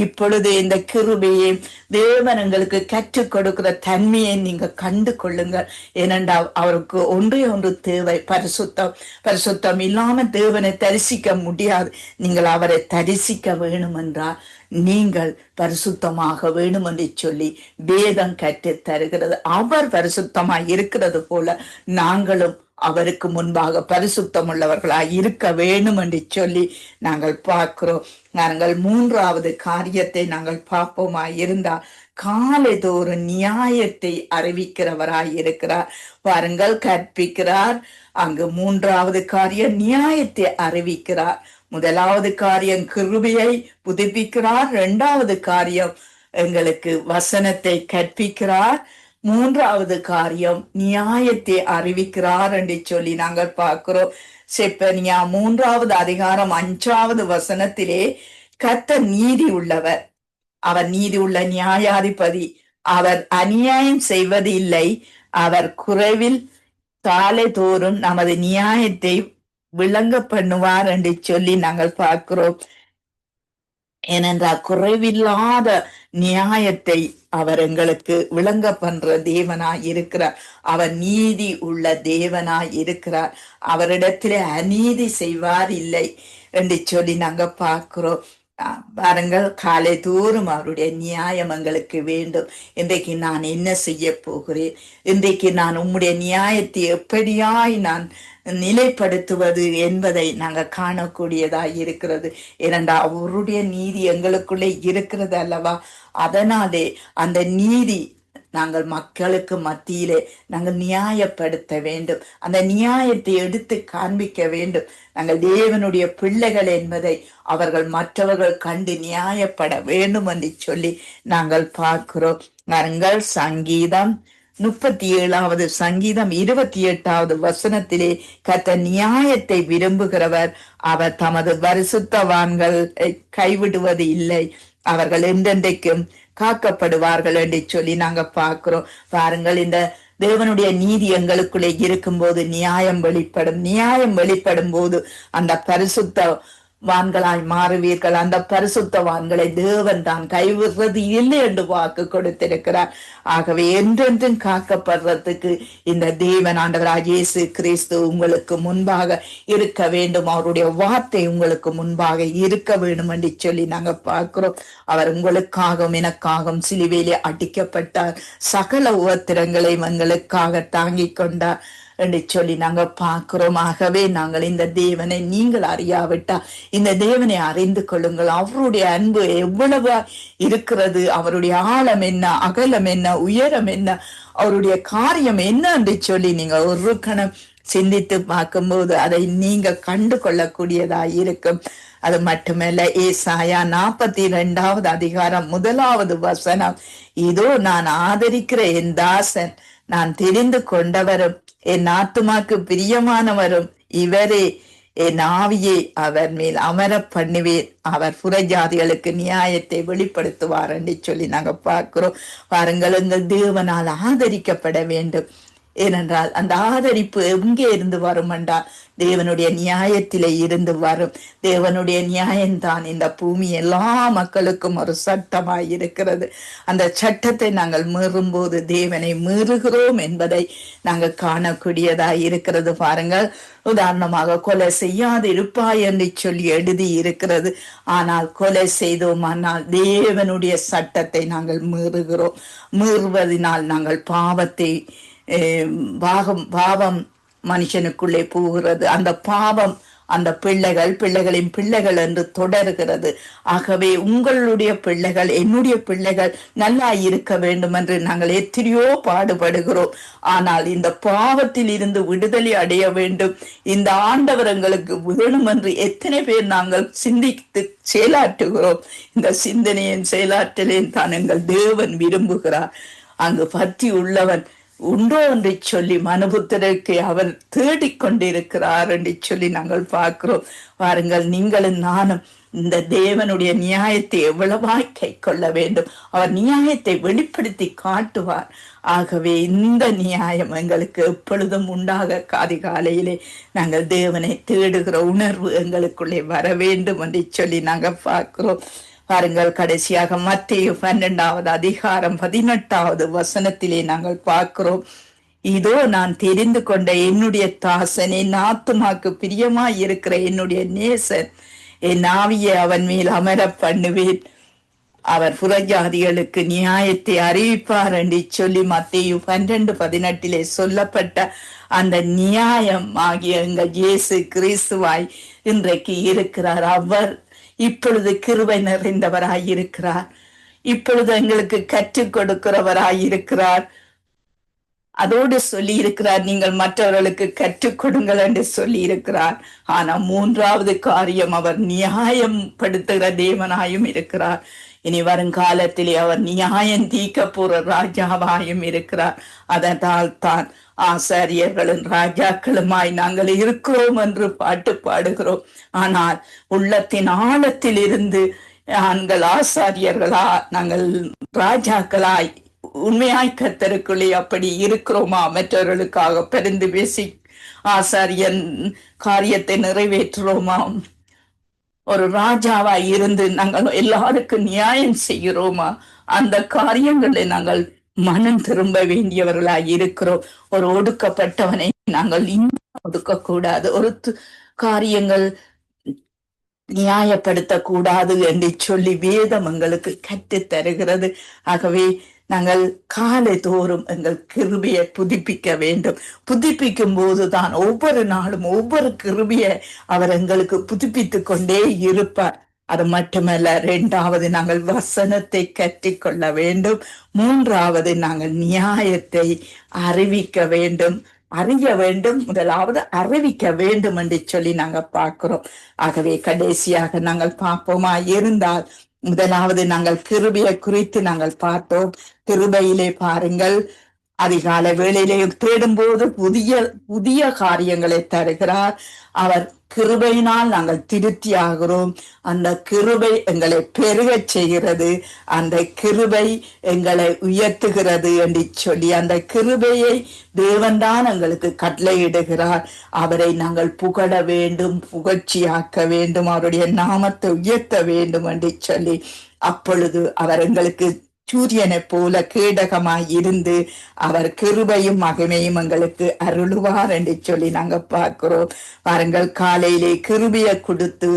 இப்பொழுது இந்த கிருபையை தேவன் எங்களுக்கு கற்றுக் கொடுக்கிற தன்மையை நீங்க கண்டு கொள்ளுங்கள். ஏனென்றால் அவருக்கு ஒன்றே ஒன்று தேவை, பரிசுத்தம். பரிசுத்தம் இல்லாம தேவனை தரிசிக்க முடியாது. நீங்கள் அவரை தரிசிக்க வேணும் என்றால் நீங்கள் பரிசுத்தமாக வேணும் என்று சொல்லி வேதம் கற்று தருகிறது. அவர் பரிசுத்தமாய் இருக்கிறது போல நாங்களும் அவருக்கு முன்பாக பரிசுத்தம் உள்ளவர்களாய் இருக்க வேணும் என்று சொல்லி நாங்கள் பார்க்கிறோம். நாங்கள் 3வது காரியத்தை நாங்கள் பார்ப்போமாய் இருந்தால் காலை தோறும் நியாயத்தை அறிவிக்கிறவராய் இருக்கிறார். பாருங்கள், கற்பிக்கிறார். அங்கு 3வது காரியம் நியாயத்தை அறிவிக்கிறார். 1வது காரியம் கிருபையை புதுப்பிக்கிறார். 2வது காரியம் எங்களுக்கு வசனத்தை கற்பிக்கிறார். 3வது காரியம் நியாயத்தை அறிவிக்கிறார் என்று சொல்லி நாங்கள் பார்க்கிறோம். செப்பனியா 3வது அதிகாரம் 5வது வசனத்திலே கர்த்தர் நீதி உள்ளவர், அவர் நீதி உள்ள நியாயாதிபதி, அவர் அநியாயம் செய்வது இல்லை, அவர் குறைவில் காலை தோறும் நமது நியாயத்தை விளங்க பண்ணுவார் என்று சொல்லி நாங்கள் பார்க்கிறோம். ஏனென்றால் குறைவில்லாத நியாயத்தை அவர் எங்களுக்கு விளங்க பண்ற தேவனாய் இருக்கிறார். அவர் நீதி உள்ள தேவனாய் இருக்கிறார். அவரிடத்திலே அநீதி செய்வார் இல்லை என்று சொல்லி நாங்க பார்க்கிறோம். பாருங்கள், காலை தோறும் அவருடைய நியாயம் எங்களுக்கு வேண்டும். இன்றைக்கு நான் என்ன செய்ய போகிறேன், இன்றைக்கு நான் உம்முடைய நியாயத்தை எப்படியாய் நான் நிலைப்படுத்துவது என்பதை நாங்கள் காணக்கூடியதாய் இருக்கிறது. ஏனென்றால் அவருடைய நீதி எங்களுக்குள்ளே இருக்கிறது அல்லவா. அதனாலே அந்த நீதி நாங்கள் மக்களுக்கு மத்தியிலே நாங்கள் நியாயப்படுத்த வேண்டும், அந்த நியாயத்தை எடுத்து காண்பிக்க வேண்டும். நாங்கள் தேவனுடைய பிள்ளைகள் என்பதை அவர்கள் மற்றவர்கள் கண்டு நியாயப்பட வேண்டும் என்று சொல்லி நாங்கள் பார்க்கிறோம். நாங்கள் சங்கீதம் 37வது சங்கீதம் 28வது வசனத்திலே கர்த்தர் நியாயத்தை விரும்புகிறவர், அவர் தமது பரிசுத்தவான்களை கைவிடுவது இல்லை, அவர்கள் என்றென்றைக்கும் காக்கப்படுவார்கள் என்று சொல்லி நாங்க பார்க்கிறோம். பாருங்கள், இந்த தேவனுடைய நீதி எங்களுக்குள்ளே இருக்கும்போது நியாயம் வெளிப்படும். நியாயம் வெளிப்படும் போது அந்த பரிசுத்தவான்களாய் மாறுவீர்கள். அந்த பரிசுத்தவான்களை தேவன் தான் கைவிடுறது இல்லை என்று வாக்கு கொடுத்திருக்கிறார். ஆகவே என்றென்றும் காக்கப்படுறதுக்கு இந்த தேவன் ஆண்டவராகிய இயேசு கிறிஸ்து உங்களுக்கு முன்பாக இருக்க வேண்டும். அவருடைய வார்த்தை உங்களுக்கு முன்பாக இருக்க வேண்டும் என்று சொல்லி நாங்க பார்க்கிறோம். அவர் உங்களுக்காகவும் எனக்காகவும் சிலுவையிலே அடிக்கப்பட்டார், சகல உபத்திரங்களையும் எங்களுக்காக தாங்கிக் கொண்டார் என்று சொல்லி நாங்க பார்க்கிறோம். ஆகவே நாங்கள் இந்த தேவனை நீங்கள் அறியாவிட்டா இந்த தேவனை அறிந்து கொள்ளுங்கள். அவருடைய அன்பு எவ்வளவு இருக்கிறது, அவருடைய ஆழம் என்ன, அகலம் என்ன, உயரம் என்ன, அவருடைய காரியம் என்ன என்று சொல்லி நீங்க ஒரு கணம் சிந்தித்து பார்க்கும்போது அதை நீங்க கண்டு கொள்ளக்கூடியதாய் இருக்கும். அது மட்டுமல்ல, ஏசாயா 42வது அதிகாரம் 1வது வசனம், இதோ நான் ஆதரிக்கிற என் தாசன், நான் தெரிந்து கொண்டவரும் என் ஆத்துமாக்கு பிரியமானவரும் இவரே, என் ஆவியை அவர் மேல் அமர பண்ணுவேன், அவர் புறஜாதிகளுக்கு நியாயத்தை வெளிப்படுத்துவார் என்று சொல்லி நாங்க பார்க்கிறோம். பாருங்கள், எங்கள் தேவனால் ஆதரிக்கப்பட வேண்டும். ஏனென்றால் அந்த ஆதரிப்பு எங்கே இருந்து வரும் என்றால் தேவனுடைய நியாயத்திலே இருந்து வரும். தேவனுடைய நியாயம்தான் இந்த பூமி எல்லா மக்களுக்கும் ஒரு சட்டமாய் இருக்கிறது. அந்த சட்டத்தை நாங்கள் மீறும்போது தேவனை மீறுகிறோம் என்பதை நாங்கள் காணக்கூடியதாய் இருக்கிறது. பாருங்கள், உதாரணமாக கொலை செய்யாது இருப்பாய் என்று சொல்லி எழுதி இருக்கிறது. ஆனால் கொலை செய்தோமானால் தேவனுடைய சட்டத்தை நாங்கள் மீறுகிறோம். மீறுவதனால் நாங்கள் பாவத்தை பாவம் மனுஷனுக்குள்ளே போகிறது. அந்த பாவம் அந்த பிள்ளைகளின் பிள்ளைகள் என்று தொடர்கிறது. ஆகவே உங்களுடைய பிள்ளைகள், என்னுடைய பிள்ளைகள் நல்லா இருக்க வேண்டும் என்று நாங்கள் எத்தனையோ பாடுபடுகிறோம். ஆனால் இந்த பாவத்தில் இருந்து விடுதலை அடைய வேண்டும், இந்த ஆண்டவர் எங்களுக்கு வேணும் என்று எத்தனை பேர் நாங்கள் சிந்தித்து செயலாற்றுகிறோம். இந்த சிந்தனையின் செயலாற்றலையும் தான் எங்கள் தேவன் விரும்புகிறார். அங்கு பக்தி உள்ளவன் உண்டோ என்று சொல்லி மனுபுத்திரருக்கு அவர் தேடிக்கொண்டிருக்கிறார் என்று சொல்லி நாங்கள் பார்க்கிறோம். பாருங்கள், நீங்களும் நானும் இந்த தேவனுடைய நியாயத்தை எவ்வளவாய் கை கொள்ள வேண்டும். அவர் நியாயத்தை வெளிப்படுத்தி காட்டுவார். ஆகவே இந்த நியாயம் எங்களுக்கு எப்பொழுதும் உண்டாக அதிகாலையிலே நாங்கள் தேவனை தேடுகிற உணர்வு எங்களுக்குள்ளே வர வேண்டும் என்று சொல்லி நாங்கள் பார்க்கிறோம். பாருங்கள், கடைசியாக மத்தேயு 12வது அதிகாரம் 18வது வசனத்திலே நாங்கள் பார்க்கிறோம். இதோ நான் தெரிந்து கொண்ட என்னுடைய தாசன், என் ஆத்துமாக்கு பிரியமாய் இருக்கிற என்னுடைய நேசன், என் ஆவியை அவன் மேல் அமர பண்ணுவேன், அவர் புறஜாதிகளுக்கு நியாயத்தை அறிவிப்பார் என்று சொல்லி மத்தேயு 12:18 சொல்லப்பட்ட அந்த நியாயம் ஆகிய எங்கள் இயேசு கிறிஸ்துவாய் இன்றைக்கு இருக்கிறார். அவர் இப்பொழுது கிருபை நிறைந்தவராயிருக்கிறார். இப்பொழுது எங்களுக்கு கற்றுக் கொடுக்கிறவராயிருக்கிறார். அதோடு சொல்லி இருக்கிறார், நீங்கள் மற்றவர்களுக்கு கற்றுக் கொடுங்கள் என்று சொல்லி இருக்கிறார். ஆனா மூன்றாவது காரியம், அவர் நியாயம் படுத்துகிற தேவனாயும் இருக்கிறார். இனி வருங்காலத்திலே அவர் நியாயம் தீர்க்க போற ராஜாவாயும் இருக்கிறார். அதனால் தான் ஆசாரியர்களும் ராஜாக்களுமாய் நாங்கள் இருக்கிறோம் என்று பாட்டு பாடுகிறோம். ஆனால் உள்ளத்தின் ஆழத்தில் இருந்து நாங்கள் ஆசாரியர்களா, நாங்கள் ராஜாக்களாய் உண்மையாய் கர்த்தருக்குள்ளே அப்படி இருக்கிறோமா? மற்றவர்களுக்காக பரிந்து பேசி ஆசாரியன் காரியத்தை நிறைவேற்றுறோமா? ஒரு ராஜாவாய் இருந்து நாங்கள் எல்லாருக்கும் நியாயம் செய்கிறோமா? அந்த காரியங்களை நாங்கள் மனம் திரும்ப வேண்டியவர்களாய் இருக்கிறோம். ஒரு ஒடுக்கப்பட்டவனை நாங்கள் இன்னும் ஒடுக்க கூடாது, ஒரு காரியங்கள் நியாயப்படுத்த கூடாது என்று சொல்லி வேதம் எங்களுக்கு கற்று தருகிறது. ஆகவே நாங்கள் காலை தோறும் எங்கள் கிருபையை புதுப்பிக்க வேண்டும். புதுப்பிக்கும் போதுதான் ஒவ்வொரு நாளும் ஒவ்வொரு கிருபையை அவர் எங்களுக்கு புதுப்பித்து கொண்டே இருப்பார். அது மட்டுமல்ல, இரண்டாவது நாங்கள் வசனத்தை கற்றுக்கொள்ள வேண்டும். மூன்றாவது நாங்கள் நியாயத்தை அறிவிக்க வேண்டும், அறிய வேண்டும். முதலாவது அறிவிக்க வேண்டும் என்று சொல்லி நாங்க பார்க்கிறோம். ஆகவே கடைசியாக நாங்கள் பார்ப்போமா இருந்தால், முதலாவது நாங்கள் கிருபையை குறித்து நாங்கள் பார்த்தோம். கிருபையிலே பாருங்கள், அதிகாலை வேளையிலே தேடும் போது புதிய புதிய காரியங்களை தருகிறார். அவர் கிருபையினால் நாங்கள் திருப்தி ஆகிறோம். அந்த கிருபை எங்களை பெருகச் செய்கிறது, அந்த கிருபை எங்களை உயர்த்துகிறது என்று சொல்லி அந்த கிருபையை தேவன்தான் எங்களுக்கு கட்டளையிடுகிறார். அவரை நாங்கள் புகழ வேண்டும், புகழ்ச்சியாக்க வேண்டும், அவருடைய நாமத்தை உயர்த்த வேண்டும் என்று சொல்லி அப்பொழுது அவர் எங்களுக்கு சூரியனை போல கேடகமாய் இருந்து அவர் கிருபையும் மகிமையும் எங்களுக்கு அருளுவார் என்று சொல்லி நாங்க பார்க்கிறோம். பாருங்கள், காலையிலே கிருபையை கொடுத்து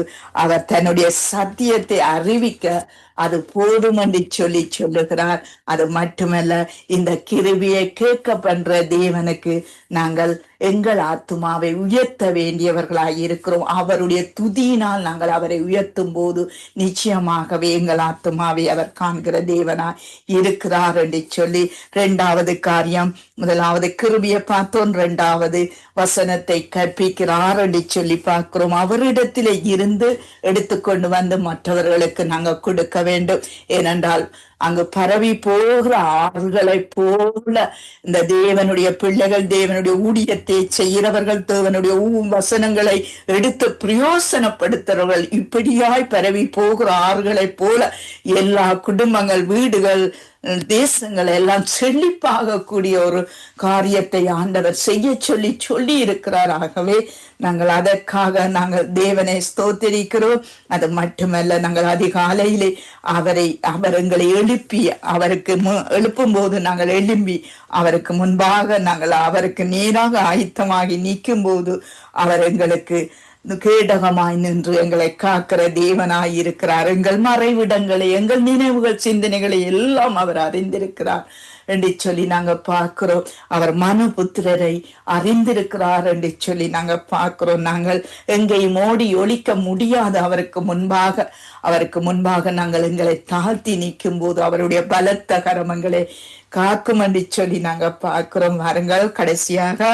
அவர் தன்னுடைய சத்தியத்தை அறிவிக்க அது போதும் என்று சொல்லி சொல்லுகிறார். அது மட்டுமல்ல, இந்த கிருபையை கேட்க பண்ற தேவனுக்கு நாங்கள் எங்கள் ஆத்துமாவை உயர்த்த வேண்டியவர்களாய் இருக்கிறோம். அவருடைய துதியினால் நாங்கள் அவரை உயர்த்தும் போது நிச்சயமாகவே எங்கள் ஆத்துமாவை அவர் காண்கிற தேவனாய் இருக்கிறார் என்று சொல்லி இரண்டாவது காரியம், முதலாவது கிருபையை பார்த்தோம், இரண்டாவது வசனத்தை கற்பிக்கிறார் என்று சொல்லி பார்க்கிறோம். அவரிடத்திலே இருந்து எடுத்துக்கொண்டு வந்து மற்றவர்களுக்கு நாங்கள் கொடுக்க வேண்டும். ஏனென்றால் அங்கு பரவி போகிற ஆறுகளை போல இந்த தேவனுடைய பிள்ளைகள், தேவனுடைய ஊழியத்தை செய்கிறவர்கள், தேவனுடைய வசனங்களை எடுத்து பிரயோசனப்படுத்துறவர்கள் இப்படியாய் பரவி போகிற ஆறுகளை போல எல்லா குடும்பங்கள், வீடுகள், தேசங்கள் எல்லாம் செழிப்பாக கூடிய ஒரு காரியத்தை ஆண்டவர் செய்ய சொல்லி சொல்லி இருக்கிறார். ஆகவே நாங்கள் அதற்காக நாங்கள் தேவனை ஸ்தோத்திரிக்கிறோம். அது மட்டுமல்ல, நாங்கள் அதிகாலையிலே அவர் எங்களை எழுப்பி அவருக்கு எழுப்பும் போது நாங்கள் எழும்பி அவருக்கு முன்பாக நாங்கள் அவருக்கு நேராக ஆயத்தமாகி நிற்கும் போது அவர் எங்களுக்கு கேடகமாய் நின்று எங்களை காக்கிற தேவனாய் இருக்கிறார். எங்கள் மறைவிடங்களை, எங்கள் நினைவுகள், சிந்தனைகளை எல்லாம் அவர் அறிந்திருக்கிறார் என்று சொல்லி நாங்க பார்க்கிறோம். அவர் மனுபுத்திரரை அறிந்திருக்கிறார் என்று சொல்லி நாங்க பார்க்கிறோம். நாங்கள் எங்கேயும் ஓடி ஒழிக்க முடியாத அவருக்கு முன்பாக நாங்கள் எங்களை தாழ்த்தி நிற்கும் போது அவருடைய பலத்த கரமங்களை காக்கும் என்று சொல்லி நாங்க பார்க்கிறோம். வாருங்கள், கடைசியாக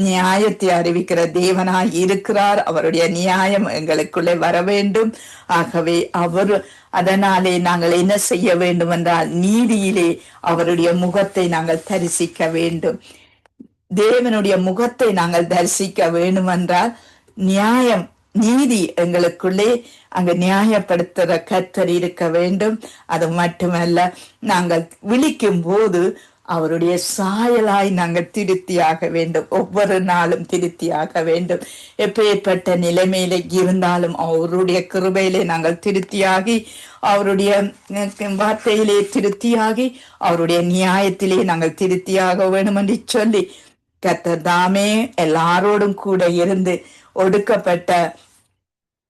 நியாயத்தை அறிவிக்கிற தேவனாய் இருக்கிறார். அவருடைய நியாயம் எங்களுக்குள்ளே வர வேண்டும். ஆகவே அதனாலே நாங்கள் என்ன செய்ய வேண்டும் என்றால், நீதியிலே அவருடைய முகத்தை நாங்கள் தரிசிக்க வேண்டும். தேவனுடைய முகத்தை நாங்கள் தரிசிக்க வேண்டும் என்றால் நீதி எங்களுக்குள்ளே அங்கு நியாயப்படுத்துற கர்த்தர் இருக்க வேண்டும். அது மட்டுமல்ல, நாங்கள் விழிக்கும் போது அவருடைய சாயலாய் நாங்கள் திருத்தியாக வேண்டும். ஒவ்வொரு நாளும் திருத்தியாக வேண்டும். எப்பேற்பட்ட நிலைமையில இருந்தாலும் அவருடைய கிருபையிலே நாங்கள் திருத்தியாகி, அவருடைய வார்த்தையிலே திருத்தியாகி, அவருடைய நியாயத்திலே நாங்கள் திருத்தியாக வேண்டும் என்று சொல்லி கர்த்தர் தாமே எல்லாரோடும் கூட இருந்து ஒடுக்கப்பட்ட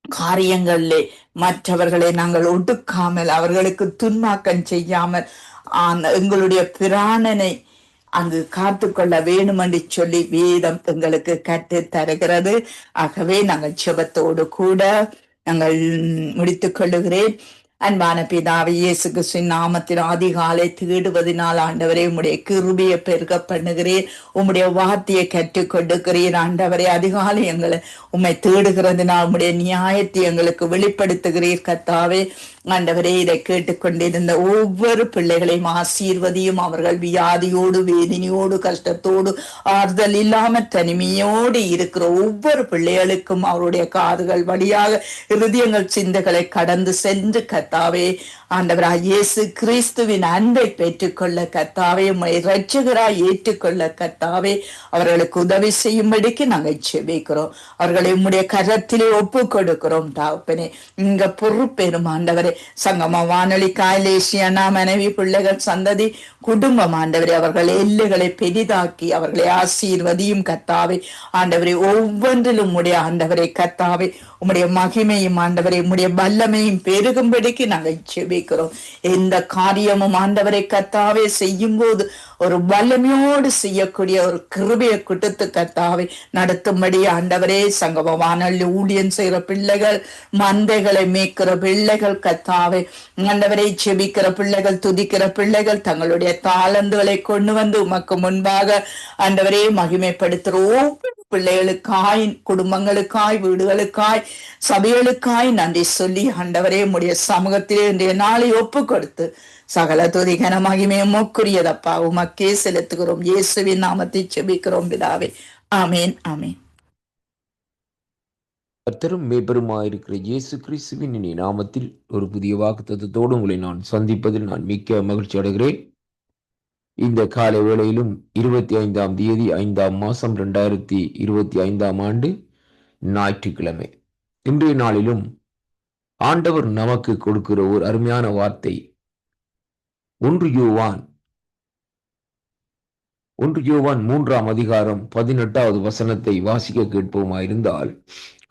காரியங்களிலே மற்றவர்களை நாங்கள் ஒடுக்காமல், அவர்களுக்கு துன்மாக்கம் செய்யாமல் எங்களுடைய பிராணனை அங்கு காத்து கொள்ள வேண்டும் என்று சொல்லி வேதம் எங்களுக்கு கற்று தருகிறது. ஆகவே நாங்கள் செபத்தோடு கூட நாங்கள் முடித்துக் கொள்ளுகிறேன். அன்பான பிதாவே, இயேசு கிறிஸ்துவின் நாமத்தில் அதிகாலை தேடுவதனால் ஆண்டவரே உம்முடைய கிருபையை பெருக பண்ணுகிறேன். உம்முடைய வார்த்தையை கற்றுக் கொடுக்கிறேன். ஆண்டவரே, அதிகாலை எங்களை உம்மை தேடுகிறதுனால் உம்முடைய நியாயத்தை எங்களுக்கு வெளிப்படுத்துகிறீர். கர்த்தாவே, ஆண்டவரே, இதை கேட்டுக்கொண்டிருந்த ஒவ்வொரு பிள்ளைகளையும் ஆசீர்வதியும். அவர்கள் வியாதியோடு, வேதனையோடு, கஷ்டத்தோடு, ஆறுதல் இல்லாம தனிமையோடு இருக்கிற ஒவ்வொரு பிள்ளைகளுக்கும் அவருடைய காதுகள் வழியாக இருதயங்கள் சிந்தைகளை கடந்து சென்று கர்த்தாவே, ஆண்டவராய் இயேசு கிறிஸ்துவின் அன்பை பெற்றுக்கொள்ள கர்த்தாவே, உம்மை இரட்சகராய் ஏற்றுக்கொள்ள கர்த்தாவே, அவர்களுக்கு உதவி செய்யும்படிக்கு நாங்கள் செபிக்கிறோம். அவர்களை உம்முடைய கரத்திலே ஒப்பு கொடுக்கிறோம். தாப்பனே, இங்க பொறுப்பேறும் ஆண்டவரே. சங்கம வானொலி காயலேசியனா மனைவி, பிள்ளைகள், சந்ததி, குடும்பம் ஆண்டவரே, அவர்கள் எல்லைகளை பெரிதாக்கி அவர்களை ஆசீர்வதியும் கர்த்தாவே. ஆண்டவரே, ஒவ்வொன்றிலும் உடைய ஆண்டவரை கர்த்தாவே, உம்முடைய மகிமையும் ஆண்டவரை, உம்முடைய வல்லமையும் பெருகும்படிக்கு நாங்கள் செபிக்கிறோம். எந்த காரியமும் ஆண்டவரை கர்த்தாவே செய்யும் போது ஒரு வல்லமையோடு செய்யக்கூடிய ஒரு கிருபையை கொடுத்து கர்த்தாவே நடத்தும்படி ஆண்டவரே, சங்கம வானொலி ஊழியம் செய்கிற பிள்ளைகள், மந்தைகளை மேய்க்கிற பிள்ளைகள் கர்த்தாவே, ஆண்டவரை செபிக்கிற பிள்ளைகள், துதிக்கிற பிள்ளைகள் தங்களுடைய தாளந்துகளை கொண்டு வந்து உமக்கு முன்பாக ஆண்டவரே மகிமைப்படுத்துற ஒவ்வொரு பிள்ளைகளுக்காய், குடும்பங்களுக்காய், வீடுகளுக்காய், சபைகளுக்காய் நன்றி சொல்லி ஆண்டவரே உம்முடைய சமூகத்திலே இன்றைய நாளை ஒப்பு கொடுத்து சகல துதி கன மகிமை உமக்குரியதப்பா. உமக்கே செலுத்துகிறோம். இயேசுவின் நாமத்தை செபிக்கிறோம் பிதாவே. ஆமேன், ஆமேன். கர்த்தரும் மேய்ப்பெருமாயிருக்கிற இயேசு கிறிஸ்துவின் இனி நாமத்தில் ஒரு புதிய வாக்குத்தத்தத்தோடு உங்களை நான் சந்திப்பதில் நான் மிக்க மகிழ்ச்சி அடைகிறேன். இந்த காலை வேளையிலும் 25ஆம் தேதி 5ஆம் மாதம் 2025ஆம் ஆண்டு ஞாயிற்றுக்கிழமை, இன்றைய நாளிலும் ஆண்டவர் நமக்கு கொடுக்கிற ஒரு அருமையான வார்த்தை 1 யோவான் 3ஆம் அதிகாரம் 18வது வசனத்தை வாசிக்க கேட்போமாயிருந்தால்,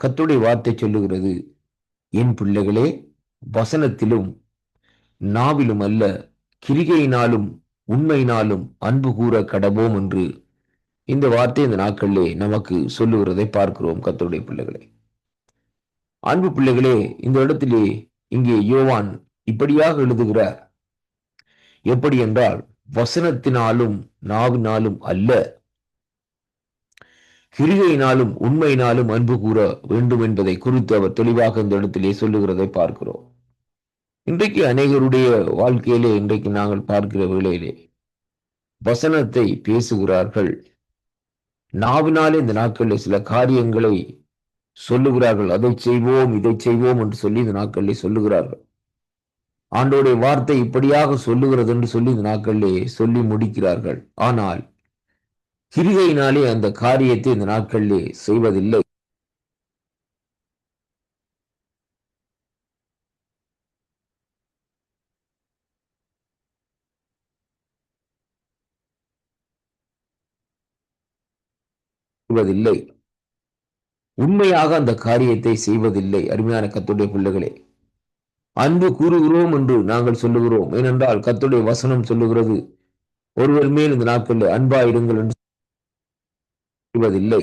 கர்த்தருடைய வார்த்தை சொல்லுகிறது, என் பிள்ளைகளே, வசனத்திலும் நாவிலும் அல்ல, கிரிகையினாலும் உண்மையினாலும் அன்பு கூற கடவோம் என்று இந்த வார்த்தை இந்த நாட்களிலே நமக்கு சொல்லுகிறதை பார்க்கிறோம். கர்த்தருடைய பிள்ளைகளே, அன்பு பிள்ளைகளே, இந்த இடத்திலே இங்கே யோவான் இப்படியாக எழுதுகிறார். எப்படி என்றால், வசனத்தினாலும் நாவினாலும் அல்ல, கிரிகையினாலும் உண்மையினாலும் அன்பு கூற வேண்டும் என்பதை குறித்து அவர் தெளிவாக இந்த இடத்திலே சொல்லுகிறதை பார்க்கிறோம். இன்றைக்கு அநேகருடைய வாழ்க்கையிலே இன்றைக்கு நாங்கள் பார்க்கிற வேளையிலே வசனத்தை பேசுகிறார்கள், நாவினாலே இந்த நாட்களில் சில காரியங்களை சொல்லுகிறார்கள். அதை செய்வோம், இதை செய்வோம் என்று சொல்லி இந்த நாட்களிலே சொல்லுகிறார்கள். ஆண்டோடைய வார்த்தை இப்படியாக சொல்லுகிறது என்று சொல்லி இந்த நாட்களிலே சொல்லி முடிக்கிறார்கள். ஆனால் கிரிகையினாலே அந்த காரியத்தை இந்த நாட்களிலே செய்வதில்லை. செய்வதில்லை. உண்மையாக அந்த காரியத்தை செய்வதில்லை. அருமையான கர்த்தருடைய பிள்ளைகளே, அன்பு கூறுகிறோம் என்று நாங்கள் சொல்லுகிறோம். ஏனென்றால் கர்த்தருடைய வசனம் சொல்லுகிறது, ஒருவர் மேல் இந்த நாட்களில் அன்பாயிருங்கள் என்று செய்வதில்லை.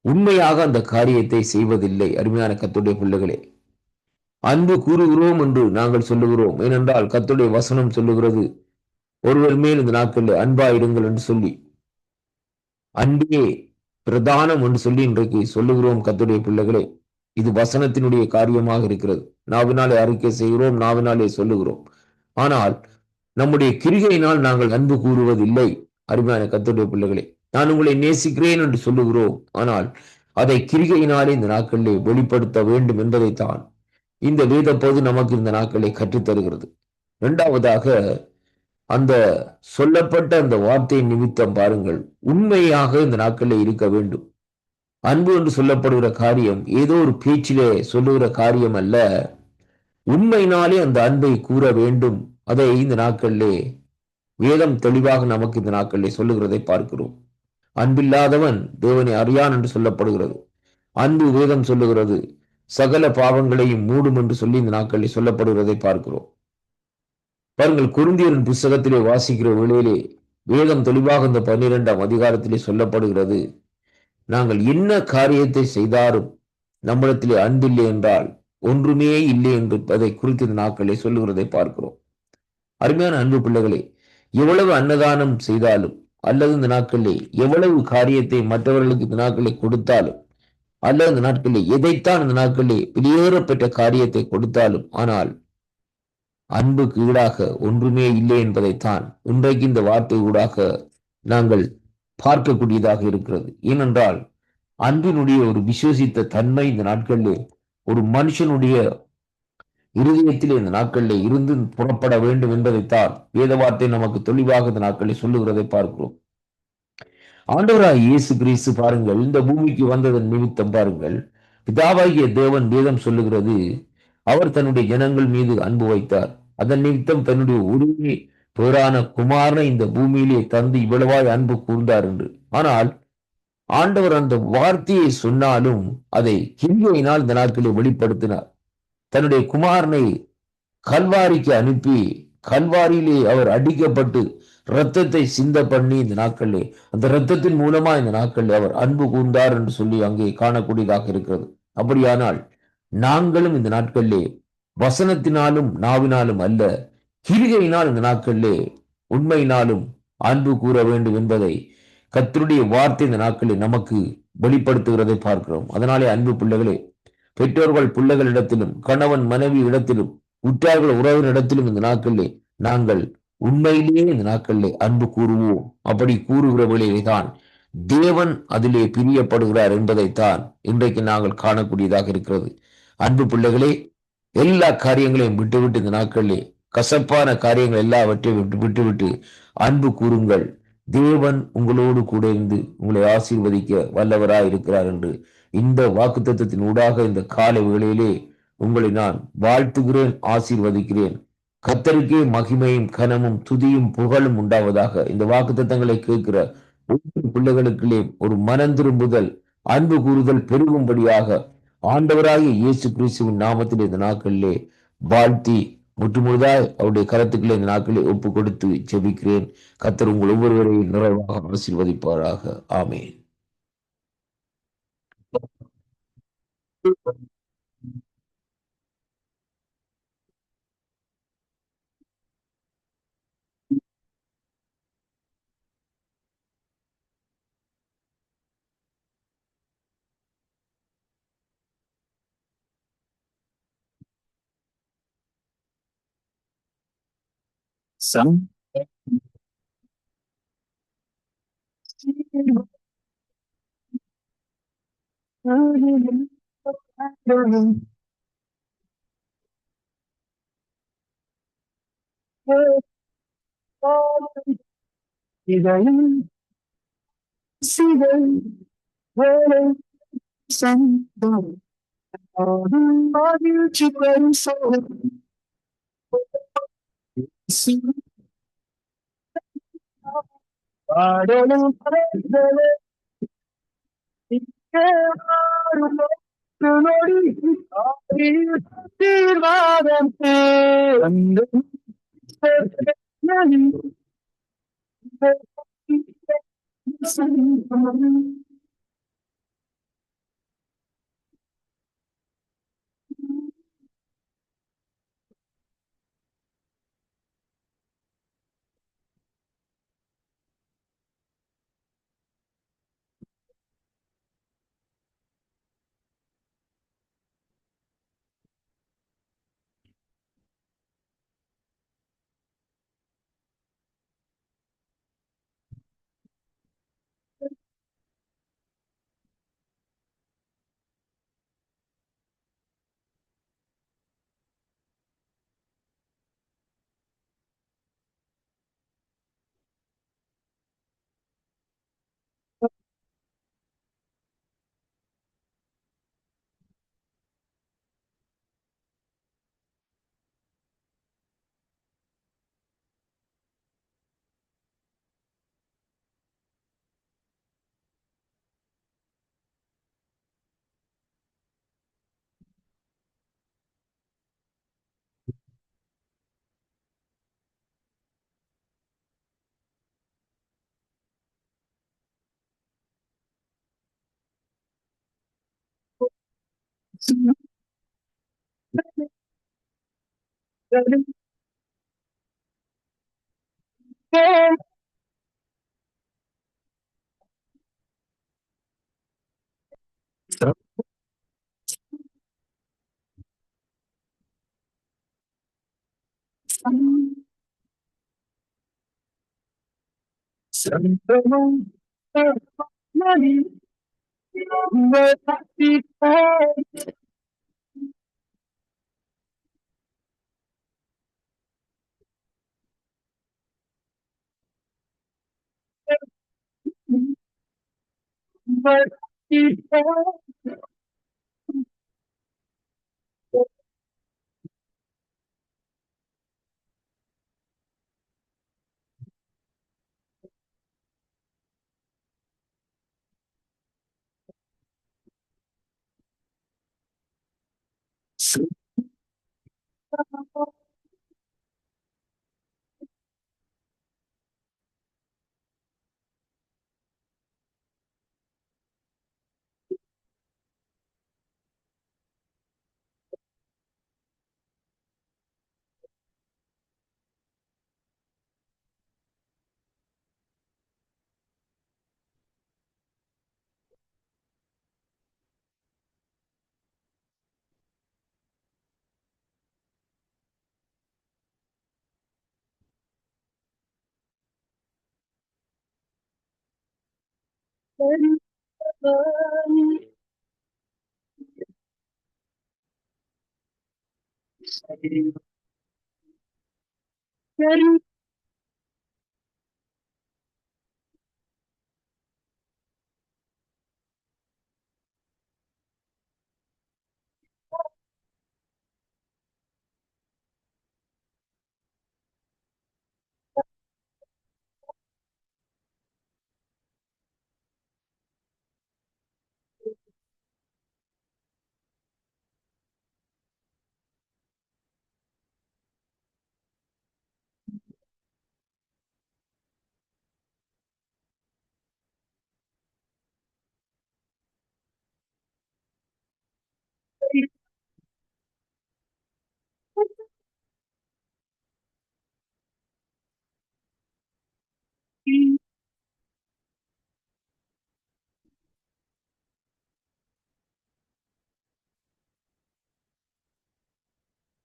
உண்மையாக அந்த காரியத்தை செய்வதில்லை. அருமையான கர்த்தருடைய பிள்ளைகளே, அன்பு கூறுகிறோம் என்று நாங்கள் சொல்லுகிறோம். ஏனென்றால் கர்த்தருடைய வசனம் சொல்லுகிறது, ஒருவர் மேல் இந்த நாட்களில் அன்பாயிருங்கள் என்று சொல்லி, அன்பே பிரதானம் என்று சொல்லி இன்றைக்கு சொல்லுகிறோம். கர்த்தருடைய பிள்ளைகளே, இது வசனத்தினுடைய காரியமாக இருக்கிறது. நாவினாலே அறிக்கை செய்கிறோம், நாவினாலே சொல்லுகிறோம். ஆனால் நம்முடைய கிரிகையினால் நாங்கள் அன்பு கூறுவதில்லை. அருமையான கர்த்தருடைய பிள்ளைகளே, நான் உங்களை நேசிக்கிறேன் என்று சொல்லுகிறோம். ஆனால் அதை கிரிகையினாலே இந்த நாட்களிலே வெளிப்படுத்த வேண்டும் என்பதைத்தான் இந்த வேத பகுதி நமக்கு இந்த நாட்களை கற்றுத்தருகிறது. இரண்டாவதாக, அந்த சொல்லப்பட்ட அந்த வார்த்தையின் நிமித்தம் பாருங்கள், உண்மையாக இந்த நாட்களில் இருக்க வேண்டும். அன்பு என்று சொல்லப்படுகிற காரியம் ஏதோ ஒரு பேச்சிலே சொல்லுகிற காரியம் அல்ல. உண்மையினாலே அந்த அன்பை கூற வேண்டும். அதை இந்த நாட்களிலே வேதம் தெளிவாக நமக்கு இந்த நாட்களிலே சொல்லுகிறதை பார்க்கிறோம். அன்பில்லாதவன் தேவனை அறியான் என்று சொல்லப்படுகிறது. அன்பு, வேதம் சொல்லுகிறது, சகல பாவங்களையும் மூடும் என்று சொல்லி இந்த நாட்களில் சொல்லப்படுகிறதை பார்க்கிறோம். பாருங்கள், கொரிந்தியரின் புஸ்தகத்திலே வாசிக்கிற வேளையிலே வேதம் தெளிவாக இந்த 12ஆம் அதிகாரத்திலே சொல்லப்படுகிறது, நாங்கள் என்ன காரியத்தை செய்தாலும் நம்மிடத்திலே அன்பில்லை என்றால் ஒன்றுமே இல்லை என்று அதை குறித்து இந்த நாட்களை சொல்லுகிறதை பார்க்கிறோம். அருமையான அன்பு பிள்ளைகளே, எவ்வளவு அன்னதானம் செய்தாலும் அல்லது இந்த நாட்களிலே எவ்வளவு காரியத்தை மற்றவர்களுக்கு இந்த நாட்களை கொடுத்தாலும் அல்லது இந்த நாட்களிலே எதைத்தான் இந்த நாட்களிலே வெளியேறப்பெற்ற காரியத்தை கொடுத்தாலும், ஆனால் அன்புக்கு ஈடாக ஒன்றுமே இல்லை என்பதைத்தான் இன்றைக்கு இந்த வார்த்தை ஊடாக நாங்கள் பார்க்கக்கூடியதாக இருக்கிறது. ஏனென்றால் அன்பினுடைய ஒரு விசுவசித்த தன்மை இந்த நாட்களிலே ஒரு மனுஷனுடைய இருதயத்திலே இந்த நாட்களிலே இருந்து புறப்பட வேண்டும் என்பதைத்தான் வேத வார்த்தை நமக்கு தெளிவாக இந்த நாட்களில் சொல்லுகிறதை பார்க்கிறோம். ஆண்டவராய் இயேசு கிறிஸ்து பாருங்கள், இந்த பூமிக்கு வந்ததன் நிமித்தம் பாருங்கள், பிதாவாகிய தேவன் வேதம் சொல்லுகிறது, அவர் தன்னுடைய ஜனங்கள் மீது அன்பு வைத்தார். அதன் நிமித்தம் தன்னுடைய உரிமை பேரான குமாரனை இந்த பூமியிலே தந்து இவ்வளவாய் அன்பு கூர்ந்தார் என்று. ஆனால் ஆண்டவர் அந்த வார்த்தையை சொன்னாலும் அதை கிரியையினால் இந்த நாட்களில் வெளிப்படுத்தினார். தன்னுடைய குமாரனை கல்வாரிக்கு அனுப்பி கல்வாரியிலே அவர் அடிக்கப்பட்டு இரத்தத்தை சிந்த பண்ணி இந்த நாட்களிலே அந்த இரத்தத்தின் மூலமா இந்த நாட்களில் அவர் அன்பு கூர்ந்தார் என்று சொல்லி அங்கே காணக்கூடியதாக இருக்கிறது. அப்படியானால் நாங்களும் இந்த நாட்களிலே வசனத்தினாலும் நாவினாலும் அல்ல, கிரிகையினால் இந்த நாட்களிலே உண்மையினாலும் அன்பு கூற வேண்டும் என்பதை கர்த்தருடைய வார்த்தை இந்த நாட்களில் நமக்கு வெளிப்படுத்துகிறதை பார்க்கிறோம். அதனாலே அன்பு பிள்ளைகளே, பெற்றோர்கள் பிள்ளைகளிடத்திலும் கணவன் மனைவி இடத்திலும் உற்றார்கள் உறவினரிடத்திலும் இந்த நாட்களிலே நாங்கள் உண்மையிலேயே இந்த நாட்களிலே அன்பு கூறுவோம். அப்படி கூறுகிற வேளையிலே தான் தேவன் அதிலே பிரியப்படுகிறார் என்பதைத்தான் இன்றைக்கு நாங்கள் காணக்கூடியதாக இருக்கிறது. அன்பு பிள்ளைகளே, எல்லா காரியங்களையும் விட்டுவிட்டு இந்த நாட்களிலே கசப்பான காரியங்கள் எல்லாவற்றையும் விட்டுவிட்டு அன்பு கூறுங்கள். தேவன் உங்களோடு கூட இருந்து உங்களை ஆசீர்வதிக்க வல்லவராய் இருக்கிறார் என்று இந்த வாக்குத்தத்தத்தின் ஊடாக இந்த காலை வேளையிலே உங்களை நான் வாழ்த்துகிறேன், ஆசீர்வதிக்கிறேன். கர்த்தருக்கே மகிமையும் கனமும் துதியும் புகழும் உண்டாவதாக. இந்த வாக்குத்தத்தங்களை கேட்கிற ஒவ்வொரு பிள்ளைகளுக்குள்ளே ஒரு மனம் திரும்புதல், அன்பு கூறுதல் பெருகும்படியாக ஆண்டவராகிய இயேசு கிறிஸ்துவின் நாமத்தில் இந்த நாட்களிலே வாழ்த்தி முற்றுமுழுதாய் அவருடைய கரத்துக்களை இந்த நாட்களை ஒப்பு கொடுத்து ஜெபிக்கிறேன். கர்த்தர் உங்கள் ஒவ்வொருவரையும் நிறைவாக ஆசீர்வதிப்பாராக. ஆமென். Some